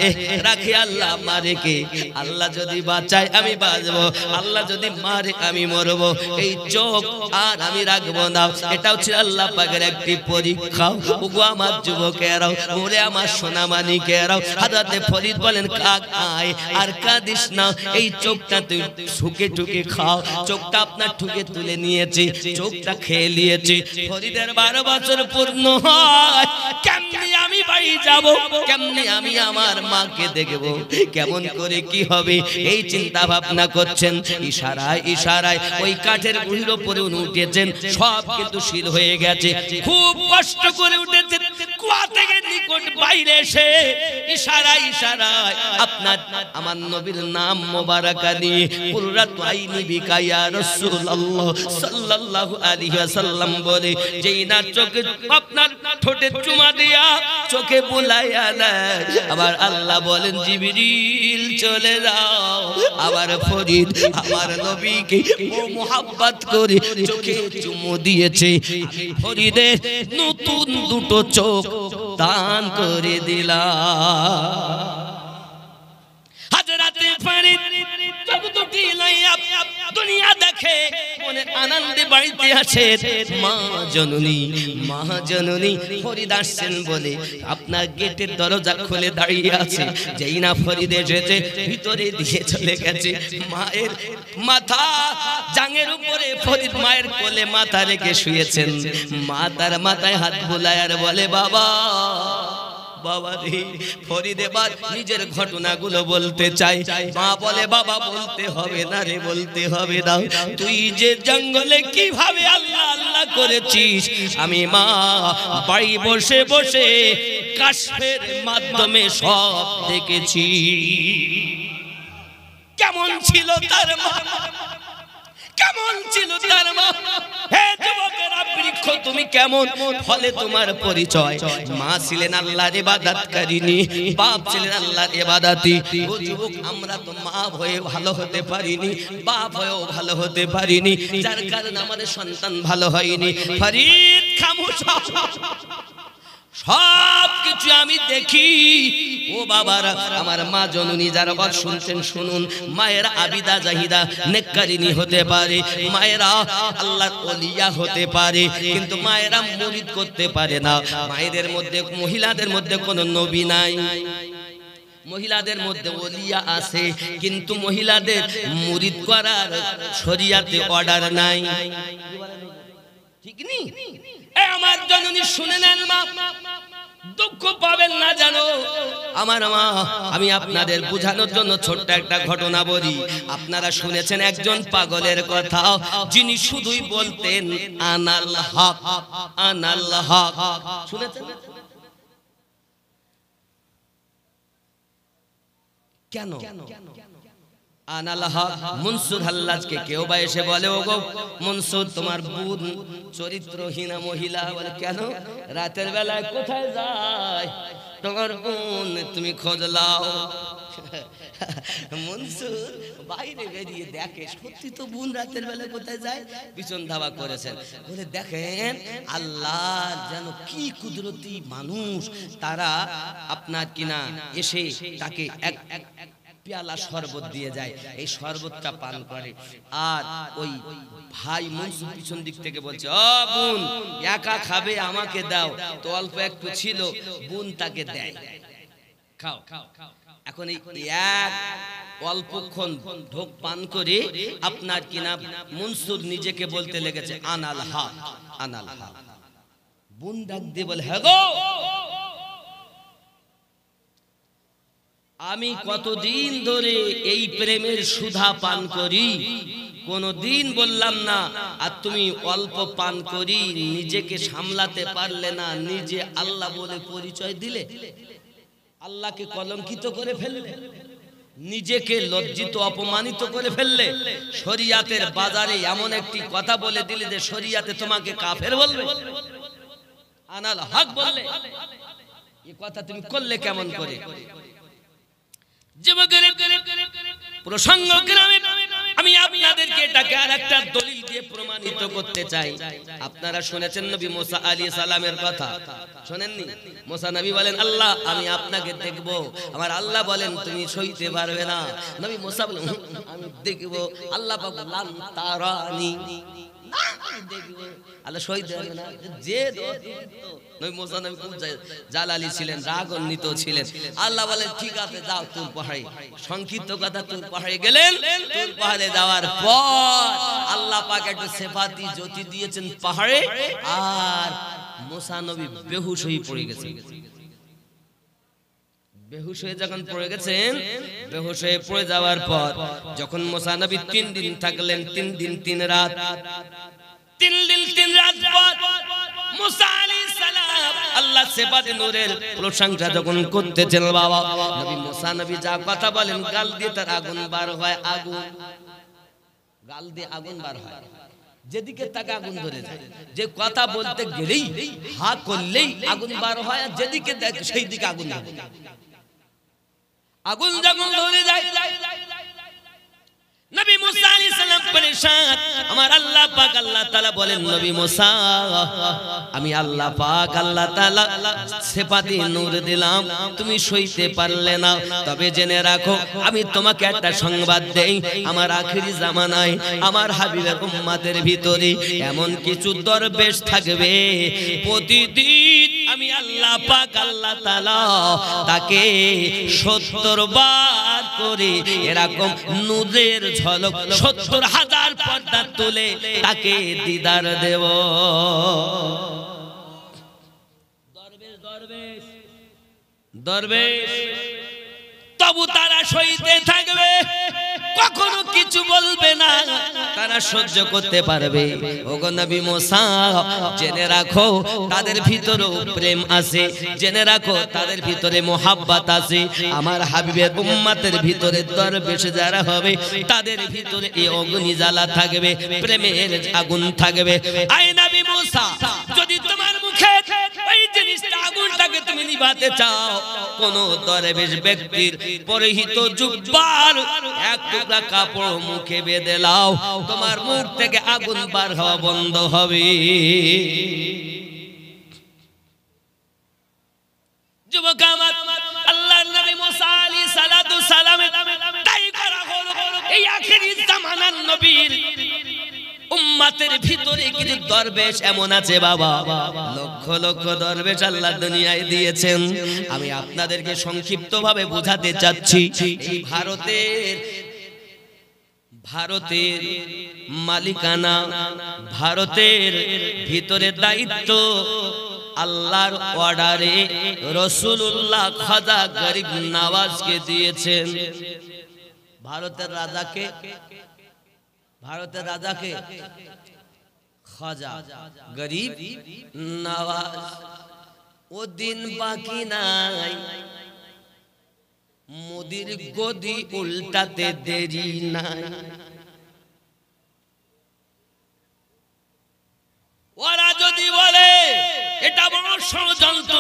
Speaker 1: রাখে আল্লাহ মারে কে, আল্লাহ যদি বাঁচায় আমি বাঁচবো, আল্লাহ যদি মারে আমি মরবো। এই চোখ আর আমি রাখবো না। এটা হচ্ছে আল্লাহ পাকের একটি পরীক্ষা। ওগো আমার যুবকেরাও, ওরে আমার সোনামানিকেরাও, হযরতে ফরিদ বলেন, কাক আয় আর কাঁদিস না, এই চোখটা তুই ঠুকে ঠুকে খাও। চোখটা আপনার ঠুকে তুলে নিয়েছি, চোখটা খেয়ে নিয়েছি। ফরিদের 12 বছর পূর্ণ হয়। কেমনি আমি বাড়ি যাব, কেমনি আমি আমার মাকে দেখব, কেমন করে কি হবে, এই চিন্তা ভাবনা করছেন। ইশারায় ইশারায় ওই কাঠের গুঁড়ির উপরে উঠেছেন, সব কিন্তু শিল হয়ে গেছে। খুব কষ্ট করে উঠেছেন, কুয়া থেকে নিকট বাইরে এসে ইশারায় ইশারায় আপনার আমার নবীর নাম মোবারকা নিয়ে কুররাতু আইনি বিকা ইয়া রাসূলুল্লাহ সাল্লাল্লাহু আলাইহি ওয়াসাল্লাম বলে, যেই না চোখে আপনার ঠোঁটে চুমা দিয়া চোখে বুলাইয়া দেয়, আবার আল্লাহ বলেন, জিবরিল চলে যাও। আবার ফরিদ আমার নবীকে ও মোহাব্বত করে চোখে চুমু দিয়েছে। আমি ফরিদের নতুন দুটো চোখ দান করে দিলাম। হযরতে ফরিদ চোখ দুটি লইয়া দুনিয়া দেখে, মনে আনন্দে বাড়িতে আসে। মা জননী, মা জননী ফরিদ আসছেন বলে আপনার গেটের দরজা খুলে দাঁড়িয়ে আছে। যেই না ফরিদ এসেছে ভিতরে দিয়ে চলে গেছে। মায়ের মাথা জাঙের উপরে ফরিদ মায়ের কোলে মাথা রেখে শুয়েছেন। মা তার মাথায় হাত বুলায় আর বলে, বাবা বাবা রে। ফরিদ এবার নিজের ঘটনাগুলো বলতে চাই। মা বলে, বাবা বলতে হবে না রে, বলতে হবে না। তুই যে জঙ্গলে কিভাবে আল্লাহ আল্লাহ করেছিস, আমি মা বাড়ি বসে বসে কাশফের মাধ্যমে সব দেখেছি। কেমন ছিল তার মা, কেমন ছিল তার মা। হে যুবকেরা, বৃক্ষ তুমি কেমন, ফলে তোমার পরিচয়। মা ছিলেন আল্লাহর ইবাদতকারিনী, বাপ ছিলেন আল্লাহর ইবাদতি। ও যুবক, আমরা তো মা হয়ে ভালো হতে পারিনি, বাপ হয়েও ভালো হতে পারিনি, যার কারণে আমাদের সন্তান ভালো হয়নি। ফরিদ খামোশা, সব কিছু আমি দেখি। ও বাবারা, আমার মা জননী যারা কথা শুনছেন শুনুন। মায়েরা আবিদা জাহিদা নেককারিনী হতে পারে, মায়েরা আল্লাহর ওলিয়া হতে পারে, কিন্তু মায়েরা মুরিদ করতে পারে না। মায়েদের মধ্যে, মহিলাদের মধ্যে কোনো নবী নাই, মহিলাদের মধ্যে ওলিয়া আছে, কিন্তু মহিলাদের মুরিদ করার শরীয়তে অর্ডার নাই। ঠিক নেই? আমার জননী শুনে নেন মা, দুঃখ পাবেন না জানো আমার মা। আমি আপনাদের বোঝানোর জন্য ছোট্ট একটা ঘটনা বলি। আপনারা শুনেছেন একজন পাগলের কথা, যিনি শুধুই বলতেন আনাল হক, আনাল হক। শুনেছেন? কেন আনাল হক? মনসুর হাল্লাজকে কেউ বা এসে বলে, ওগো মনসুর, তোমার বোন চরিত্রহীনা মহিলা। বলে, কেন? রাতের বেলায় কোথায় যায় তোমার বোন, তুমি খোঁজ লাও। মনসুর বাইরে বেরিয়ে দেখে, সত্যি তো বোন রাতের বেলা কোথায় যায়। পিছন ধাওয়া করেছেন। বলে, দেখেন আল্লাহ যেন কি কুদরতি মানুষ, তারা আপনার কিনা এসে তাকে এক পেয়ালা শরবত দিয়ে যায়, এই শরবতটা পান করে। আর ওই ভাই মনসুর পিছন দিক থেকে বলছে, ও বোন, একা খাবে, আমাকে দাও। তো অল্প একটু ছিল, বোন তাকে দেয়, খাও। এখন এই এক অল্পক্ষণ ঢোক পান করে আপনার কিনা মনসুর নিজেকে বলতে লেগেছে, আনাল হক, আনাল হক। বোন ডাক দিয়ে বলে, হ্যাঁ গো, আমি কতদিন ধরে এই প্রেমের সুধা পান করি, কোনদিন বললাম না আর তুমি অল্প পান করি নিজেকে সামলাতে পারলে না, নিজে আল্লাহ বলে পরিচয় দিলে, আল্লাহকে কলঙ্কিত করে ফেললে, নিজেকে লজ্জিত অপমানিত করে ফেললে, শরিয়াতের বাজারে এমন একটি কথা বলে দিলে যে শরিয়াতে তোমাকে কাফের বলবে, আনাল হক বললে, এই কথা তুমি করলে কেমন করে? প্রসঙ্গক্রমে আমি আপনাদেরকে এটাকে আরেকটা দলিল দিয়ে প্রমাণিত করতে চাই। আপনারা শুনেছেন নবী মুসা আলাইহিস সালামের কথা, শুনেননি? মুসা নবী বলেন আল্লাহ আমি আপনাকে দেখব, আমার আল্লাহ বলেন তুমি সইতে পারবে না। নবী মুসা বলেন আমি দেখব, আল্লাহ পাক লান তারানি, দেখবো আল্লাহ সইতে পারবে না। যে নবী মুসা নবী খুব জালালি ছিলেন, রাগান্বিত ছিলেন। আল্লাহ বলেন ঠিক আছে যাও তুর পাহাড়ে, সংক্ষিপ্ত কথা তুর পাহাড়ে গেলেন। তুর পাহাড়ে যাওয়ার পর আল্লাহ পাক একটা সেফাতি জ্যোতি দিয়েছেন পাহাড়ে, আর মুসা নবী বেহুশ হয়ে পড়ে গেছেন। বেহুশ হয়ে যখন পড়ে গেছেন, বেহুশ হয়ে পড়ে যাওয়ার পর যখন মুসা নবী 3 দিন থাকলেন, 3 দিন 3 রাত, 3 দিন 3 রাত পর মুসা আলাইহিস সালাম আল্লাহ সেফাতে নূরের প্রশংসা যখন করতেছেন, বাবা নবী মুসা নবী যা কথা বলেন গাল দিয়ে তার আগুন বার হয়, আগুন গাল দিয়ে আগুন বার হয়, যেদিকে তাকে আগুন ধরে যায়। যে কথা বলতে গেলেই হা করলেই আগুন বার হয়, আর যেদিকে দেখ সেই দিকে আগুন ধরে যায়। আগুন যখন ধরে যায় নবী মুসা আলাইহিস সালাম পরেশান। আমার আল্লাহ পাক আল্লাহ তাআলা বলেন নবী মুসা আমি আল্লাহ পাক আল্লাহ তাআলা সেফাতি নূর দিলাম, তুমি সইতে পারলে না। তবে জেনে রাখো আমি তোমাকে একটা সংবাদ দেই, আমার আখিরি জামানায় আমার হাবিবের উম্মতের ভিতরে এমন কিছু দরবেশ থাকবে, প্রতিদিন আমি আল্লাহ পাক আল্লাহ তাআলা তাকে 70 বার করে এরকম নূরের ঝলক 70,000 পর্দা তুলে তাকে দিদার দেব। দরবেশ দরবেশ দরবেশ, তবু তারা সইতে থাকবে, কখনো কিছু বলবে না, তারা সহ্য করতে পারবে। ওগো নবী মুসা জেনে রাখো তাদের ভিতরেও প্রেম আছে, জেনে রাখো তাদের ভিতরে মোহাব্বত আছে। আমার হাবিবের উম্মতের ভিতরে দরবেশ যারা হবে তাদের ভিতরে এই অগ্নি জ্বালা থাকবে, প্রেমের আগুন থাকবে। আয় নবী মুসা যদি তোমার মুখে এই জিনিসটা আগুনটাকে তুমি নিভাতে চাও, কোন দরবেশ ব্যক্তির পরিহিত জুব্বার এক টুকরা কাপড় মুখে বেঁধে লাও, তোমার মুখ থেকে আগুন বার হওয়া বন্ধ হবে। যুবক আমার, আল্লাহর নবী মুসা আলাইহিস সালাতু সালাম তাই করা হলো। এই আখেরি জামানার নবীর উম্মতের ভিতরে কিছু দরবেশ এমন আছে বাবা, লক্ষ লক্ষ দরবেশ আল্লাহ দুনিয়ায় দিয়েছেন। আমি আপনাদেরকে সংক্ষিপ্তভাবে বোঝাতে চাচ্ছি। এই ভারতের মালিকানা, ভারতের ভিতরে দায়িত্ব আল্লাহর অর্ডারে রাসূলুল্লাহ খাজা গরিব নওয়াজকে দিয়েছেন। ভারতের রাজাকে খাজা গরিব নওয়াজ। ও দিন বাকি নাই, মোদির গদি উল্টাতে দেরি নাই। ওরা যদি বলে এটা বড় ষড়যন্ত্র,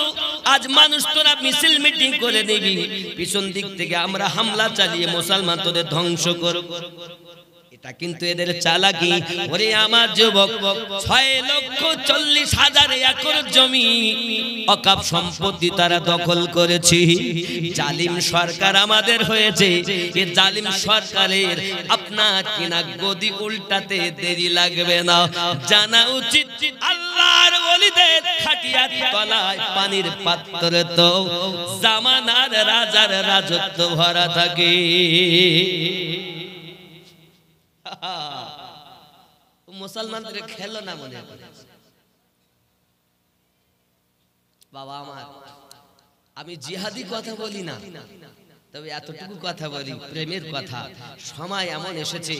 Speaker 1: আজ মানুষ তোরা মিছিল মিটিং করে দিবি, পিছন দিক থেকে আমরা হামলা চালিয়ে মুসলমান তোদের ধ্বংস করব, এটা কিন্তু এদের চালাকি। ওরে আমার যুবক, 6,40,000 একর জমি অকাপ সম্পত্তি তারা দখল করেছে। জালিম সরকার আমাদের হয়েছে, এই জালিম সরকারের আপনার কিনা গদি উল্টাতে দেরি লাগবে না। জানা উচিত আল্লাহর ওলিদের খাটিয়ার তলায় পানির পাত্রে তো জামানার রাজার রাজত্ব ভরা থাকে। মুসলমানদের খেলো না মনে করে। বাবা আমার, আমি জিহাদি কথা বলি না, তবে এতটুকু কথা বলি, প্রেমের কথা, সময় এমন এসেছে,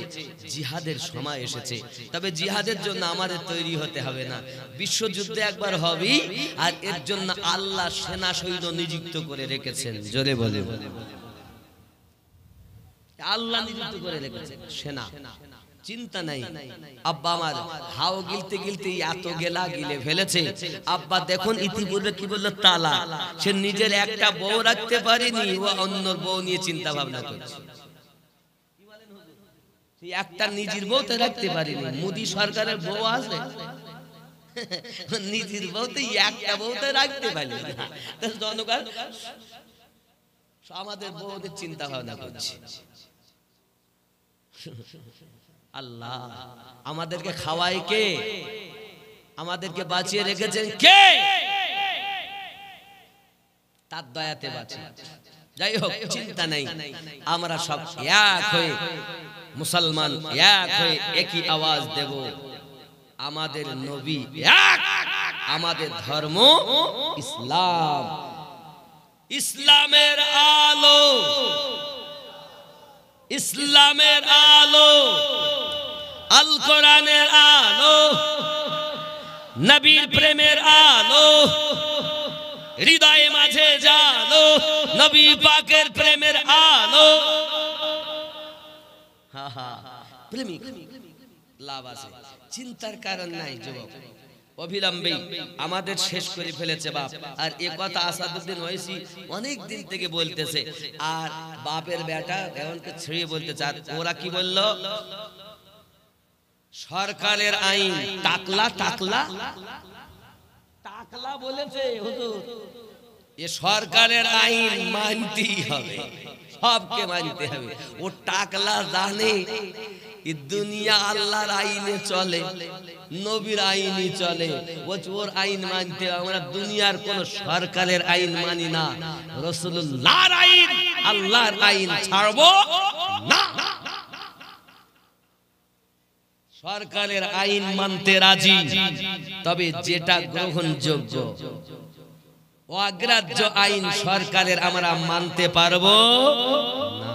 Speaker 1: জিহাদের সময় এসেছে। তবে জিহাদের জন্য আমাদের তৈরি হতে হবে না, বিশ্বযুদ্ধে একবার হবেই, আর এর জন্য আল্লাহ সেনা সৈন্য নিযুক্ত করে রেখেছেন। জোরে বলে, আল্লাহ নিযুক্ত করে রেখেছেন সেনা, চিন্তা নাই। আব্বা আমার হাও গিলতে গিলতে এত গেলা গিলে ফেলেছে। আব্বা দেখুন ইতিপূর্বে কি বললো, তালা, সে নিজের একটা বউ রাখতে পারেনি, ও অন্য বউ নিয়ে চিন্তা ভাবনা করছে। একটা নিজের বউ তো রাখতে পারিনি, মোদী সরকারের বউ আছে, নিজের বউ তো একটা বউ তো রাখতে পারি না। জনগণ আমাদের বউদের চিন্তা ভাবনা করছে। আল্লাহ আমাদেরকে খাওয়ায় কে? আমাদেরকে বাঁচিয়ে রেখেছেন কে? তার দয়াতে বাঁচি। যাই হোক, চিন্তা নাই, আমরা সব এক হয়ে মুসলমান, এক হয়ে একই আওয়াজ দেব, আমাদের নবী এক, আমাদের ধর্ম ইসলাম, ইসলামের আলো, ইসলামের আলো, আল কোরআনের আলো, নবীর প্রেমের আলো, হৃদয়ে মাঝে জালো নবী পাকের প্রেমের আলো। প্রেমিক লাভ আছে, চিন্তার কারণ নাই। যুবক অবিলম্বে আমাদের শেষ করে ফেলেছে বাপ। আর এ কথা আসাদুদ্দিন ওয়াইসি অনেক দিন থেকে বলতেছে, আর বাপের বেটা এমনকি ছেড়ে বলতেছে। আর ওরা কি বলল? সরকারের আইন টাকলা টাকলা টাকলা বলেছে হুজুর। এ সরকারের আইন মানতেই হবে, সবকে মানতে হবে। ও টাকলা জানে এই দুনিয়া আল্লাহর আইনে চলে, নবীর আইনই চলে, ওর আইন মানতে। আমরা দুনিয়ার কোন সরকারের আইন মানি না, রাসূলুল্লাহর আইন, আল্লাহর আইন ছাড়বো না। সরকারের আইন মানতে রাজি, তবে যেটা গ্রহণযোগ্য, অগ্রাহ্য আইন সরকারের আমরা মানতে পারবো না।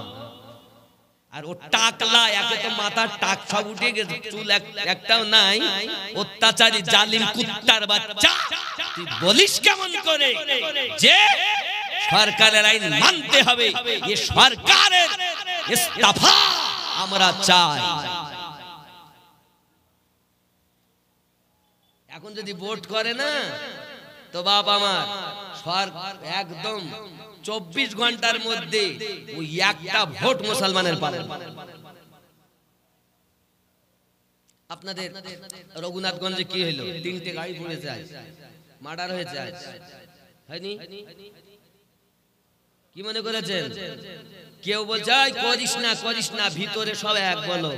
Speaker 1: আর ও টাকলা, একে তো মাথার টাক সব উঠে গেছে, চুল একটাও নাই, অত্যাচারী জালিম কুত্তার বাচ্চা। তুই বলিস কেমন করে যে সরকারের আইন মানতে হবে? এ সরকারের ইস্তফা আমরা চাই। এখন যদি ভোট করে না তো বাপ আমার একদম 24 ঘন্টার মধ্যে ওই একটা ভোট মুসলমানের পাবে। আপনাদের রঘুনাথগঞ্জে কি হইলো? 3টে গাড়ি পড়েছে, মার্ডার হয়েছে, হয়নি? কি মনে করেছেন? কেউ বলছে করিস না করিস না, ভিতরে সব এক বলো।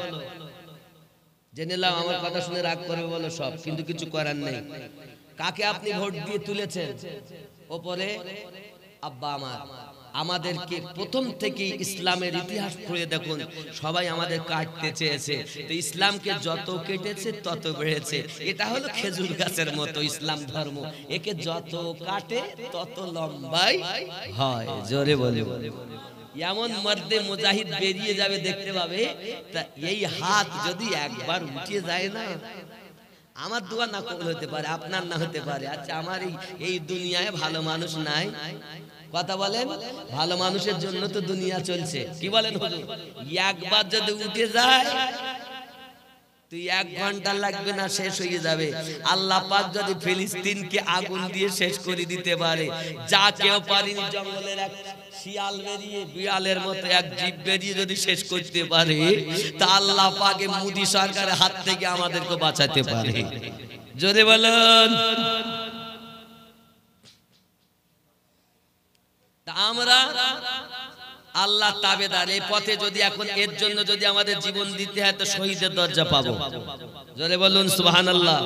Speaker 1: জেনে নাও, আমার কথা শুনে রাগ করবে বলো সব, কিন্তু কিছু করার নেই। কাকে আপনি ভোট দিয়ে তুলেছেন ওপরে? আব্বা আমার আমাদেরকে প্রথম থেকে ইসলামের ইতিহাস পড়ে দেখুন, সবাই আমাদের কাটতে চেয়েছে, তো ইসলামকে যত কেটেছে তত বেড়েছে। এটা হলো খেজুর গাছের মতো ইসলাম ধর্ম, একে যত কাটে তত লম্বাই হয়। জোরে বলে, এমন মর্দে মুজাহিদ বেরিয়ে যাবে, দেখতে পাবে। তা এই হাত যদি একবার উঠে যায় না, আমার দোয়া না কবুল হতে পারে, আপনার না হতে পারে। আচ্ছা, আমার এই দুনিয়ায় ভালো মানুষ নাই, কথা বলেন, ভালো মানুষের জন্য তো দুনিয়া চলছে। কি বলেন হুজুর? একবার যদি উঠে যায়, তুই 1 ঘন্টা লাগবে না, শেষ হয়ে যাবে। আল্লাহ পাক যদি ফিলিস্তিনকে আগুন দিয়ে শেষ করে দিতে পারে, যা কেউ পারেনি, জঙ্গলের এক শিয়াল বেরিয়ে, বিড়ালের মতো এক জীব বেরিয়ে যদি শেষ করতে পারে, তা আল্লাহ পাক মোদী সরকারের হাত থেকে আমাদেরকে বাঁচাতে পারে। জোরে বলুন। তা আমরা আল্লাহ তাবেদার, এই পথে যদি এখন এর জন্য যদি আমাদের জীবন দিতে হয়, তো শহীদের দরজা পাবো। জোরে বলুন সুবহানাল্লাহ।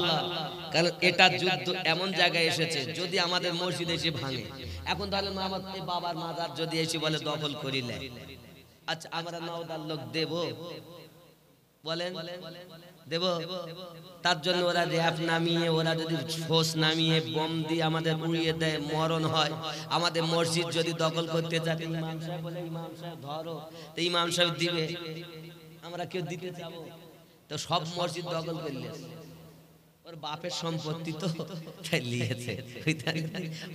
Speaker 1: কারণ এটা যুদ্ধ এমন জায়গায় এসেছে, যদি আমাদের মসজিদ এসে ভাঙে, এখন তাহলে আমাদের বাবার মাজার যদি এসে বলে দখল করিলে, আচ্ছা আমরা নওদার লোক দেব? বলেন দেব? তার জন্য ওরা র্যাব নামিয়ে, ওরা যদি ফোর্স নামিয়ে বম দিয়ে আমাদের উড়িয়ে দেয়, মরণ হয়। আমাদের মসজিদ যদি দখল করতে যায়, ইমাম সাহেব বলে ইমাম সাহেব ধরো, তো ইমাম সাহেব দিবে, আমরা কেউ দিতে যাবো? তো সব মসজিদ দখল করলে ওর বাপের সম্পত্তি তো তাই নিয়েছে,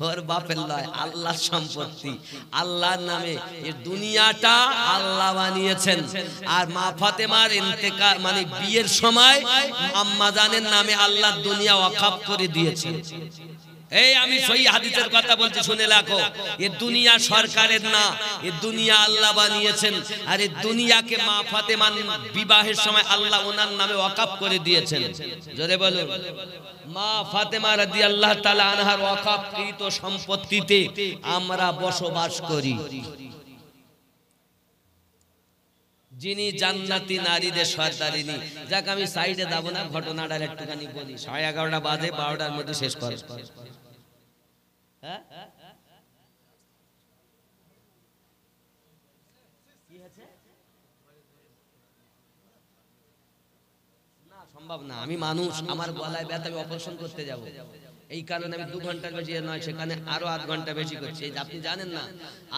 Speaker 1: ওর বাপের লয়, আল্লাহর সম্পত্তি, আল্লাহর নামে এই দুনিয়াটা আল্লাহ বানিয়েছেন। আর মা ফাতেমার ইন্তেকাল মানে বিয়ের সময় আম্মা জানের নামে আল্লাহ দুনিয়া ওয়াকফ করে দিয়েছেন। এই আমি সহি হাদিসের কথা বলছি, শুনে রাখো, এই দুনিয়া সরকারের না, এই দুনিয়া আল্লাহ বানিয়েছেন। আর এই দুনিয়াকে মা ফাতেমার বিবাহের সময় আল্লাহ ওনার নামে ওয়াকফ করে দিয়েছেন। জোরে বলো, মা ফাতেমা রাদিয়াল্লাহু তাআলা আনহার ওয়াকফকৃত সম্পত্তিতে আমরা বসবাস করি। যিনি জান্নাতি নারীদের সর্দারিনী। যাক আমি সাইডে যাব না, ঘটনাটার একটুখানি বলি। 11:30 বাজে, 12টার মধ্যে শেষ কর। হ্যাঁ না, সম্ভব না, আমি মানুষ, আমার গলায় ব্যথা, আমি অপারেশন করতে যাব, এই কারণে আমি 2 ঘন্টার বেশি নয়, সেখানে আরো 8 ঘন্টা বেশি করছি। আপনি জানেন না,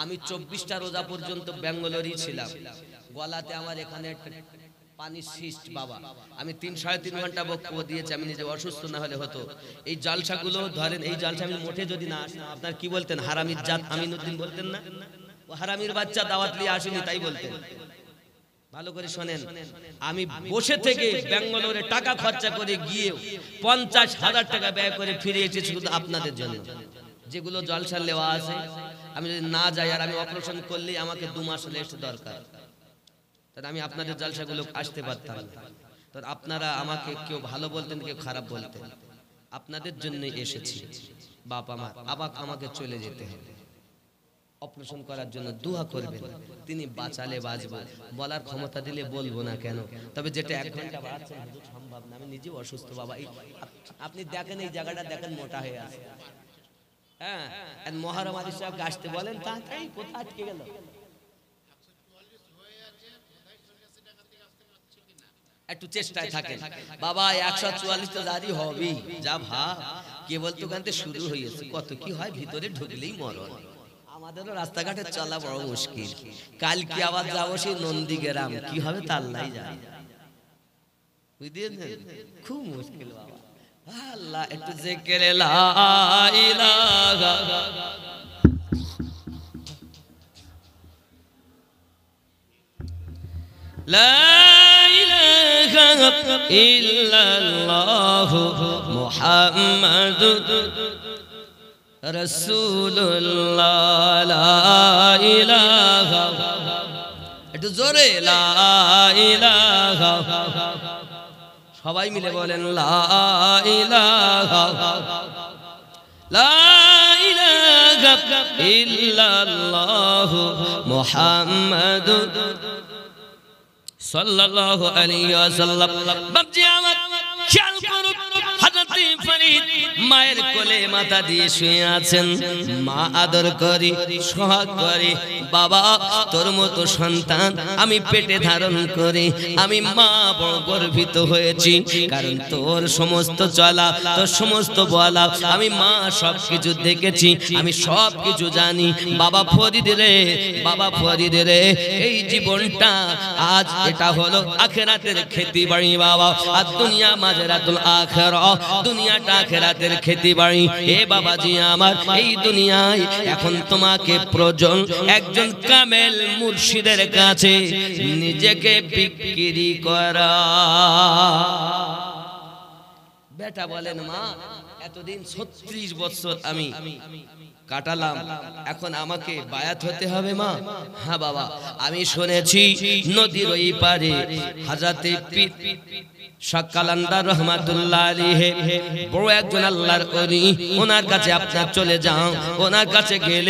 Speaker 1: আমি 24টা রোজা পর্যন্ত ব্যাঙ্গালোরেই ছিলাম। গলাতে আমার এখানে একটা পানি সিস্ট বাবা, আমি 3-3.5 ঘন্টা বক্তব্য দিয়েছি, আমি নিজে অসুস্থ না হলে হতো। এই জালসাগুলো ধরেন, এই জালসা আমি মোটে যদি না আসতাম, আপনার কি বলতেন? হারামির জাত আমিনুদ্দিন বলতেন না? ও হারামির বাচ্চা, দাওয়াত নিয়ে আসেনি তাই বলতেন। ভালো করে শোনেন, আমি বসে থেকে ব্যাঙ্গালোরে টাকা খরচা করে গিয়ে 50,000 টাকা ব্যয় করে ফিরে এসেছি শুধু আপনাদের জন্য। যেগুলো জলসা নেওয়া আছে, আমি যদি না যাই, আর আমি অপারেশন করলেই আমাকে 2 মাস রেস্ট দরকার, তাহলে আমি আপনাদের জলসাগুলো আসতে পারতাম না। তো আপনারা আমাকে কেউ ভালো বলতেন, কেউ খারাপ বলতেন, আপনাদের জন্যই এসেছি। বাপ আমার আবার আমাকে চলে যেতে হবে, অপারেশন করার জন্য দোয়া করবেন, তিনি বাঁচালে বাঁচব, বলার ক্ষমতা দিলে বলবো না কেন। তবে যেটা 1 ঘন্টা বাড়াচ্ছেন হুজুর সম্ভব না, আমি নিজে অসুস্থ বাবা। আপনি দেখেন এই জায়গাটা দেখেন, মোটা হয়ে আছে। হ্যাঁ, মহরম আলী সাহেব আসতে বলেন, তাই কোথায় আটকে গেল? একটু চেষ্টায় থাকেন বাবা, 144 তো জারি হবেই, যা ভাব কেবল তো গানতে শুরু হয়েছে, কত কি হয় ভিতরে ঢুকলেই মরণ। আমাদেরও রাস্তাঘাটে চলা বড় মুশকিল। কালকে আবার যাবো সেই নন্দীগ্রাম, কি হবে তা আল্লাহই জানে, বুঝলেন? খুব মুশকিল বাবা। আল্লাহ একটু জিকিরে লা ইলাহা লা ইলাহা ইল্লাল্লাহ মুহাম্মাদুর রাসূলুল্লাহ। লা ইলাহা, একটু জোরে লা ইলাহা, সবাই মিলে বলেন লা ইলাহা, লা ইলাহা ইল্লাল্লাহ মুহাম্মাদুর সাল্লাল্লাহু আলাইহি ওয়াসাল্লাম। বাপজি আমার খেয়াল করুন, হযরত ফরিদ মায়ের কোলে মাথা দিয়ে শুয়ে আছেন, মা আদর করে সোহাগ করে, বাবা তোর মতো সন্তান আমি পেটে ধারণ করে আমি মা বড় গর্বিত হয়েছি, কারণ তোর সমস্ত চলা, তোর সমস্ত বলা আমি মা সবকিছু দেখেছি, আমি সবকিছু জানি। বাবা ফরিদ রে, বাবা ফরিদ রে, এই জীবনটা আজ এটা হলো আখিরাতের খেতি বাড়ি বাবা, আর দুনিয়া মাজরাতুল আখিরা, দুনিয়াটা আখিরাতের খেতি বাড়ি। এ বাবাজি আমার, এই দুনিয়ায় এখন তোমাকে প্রয়োজন একজন কামেল মুর্শিদের কাছে নিজেকে বিক্রি করা। বেটা বলেন মা, এতদিন 36 বছর আমি কাটালাম, এখন আমাকে বায়াত হতে হবে মা? হ্যাঁ বাবা, আমি শুনেছি নদীর ওই পারে হযরতে পীর শাহ কালান্দার রহমাতুল্লাহ আলাইহি বড় একজন আল্লাহর ওলি, ওনার কাছে আপনার চলে যাও, ওনার কাছে গেলে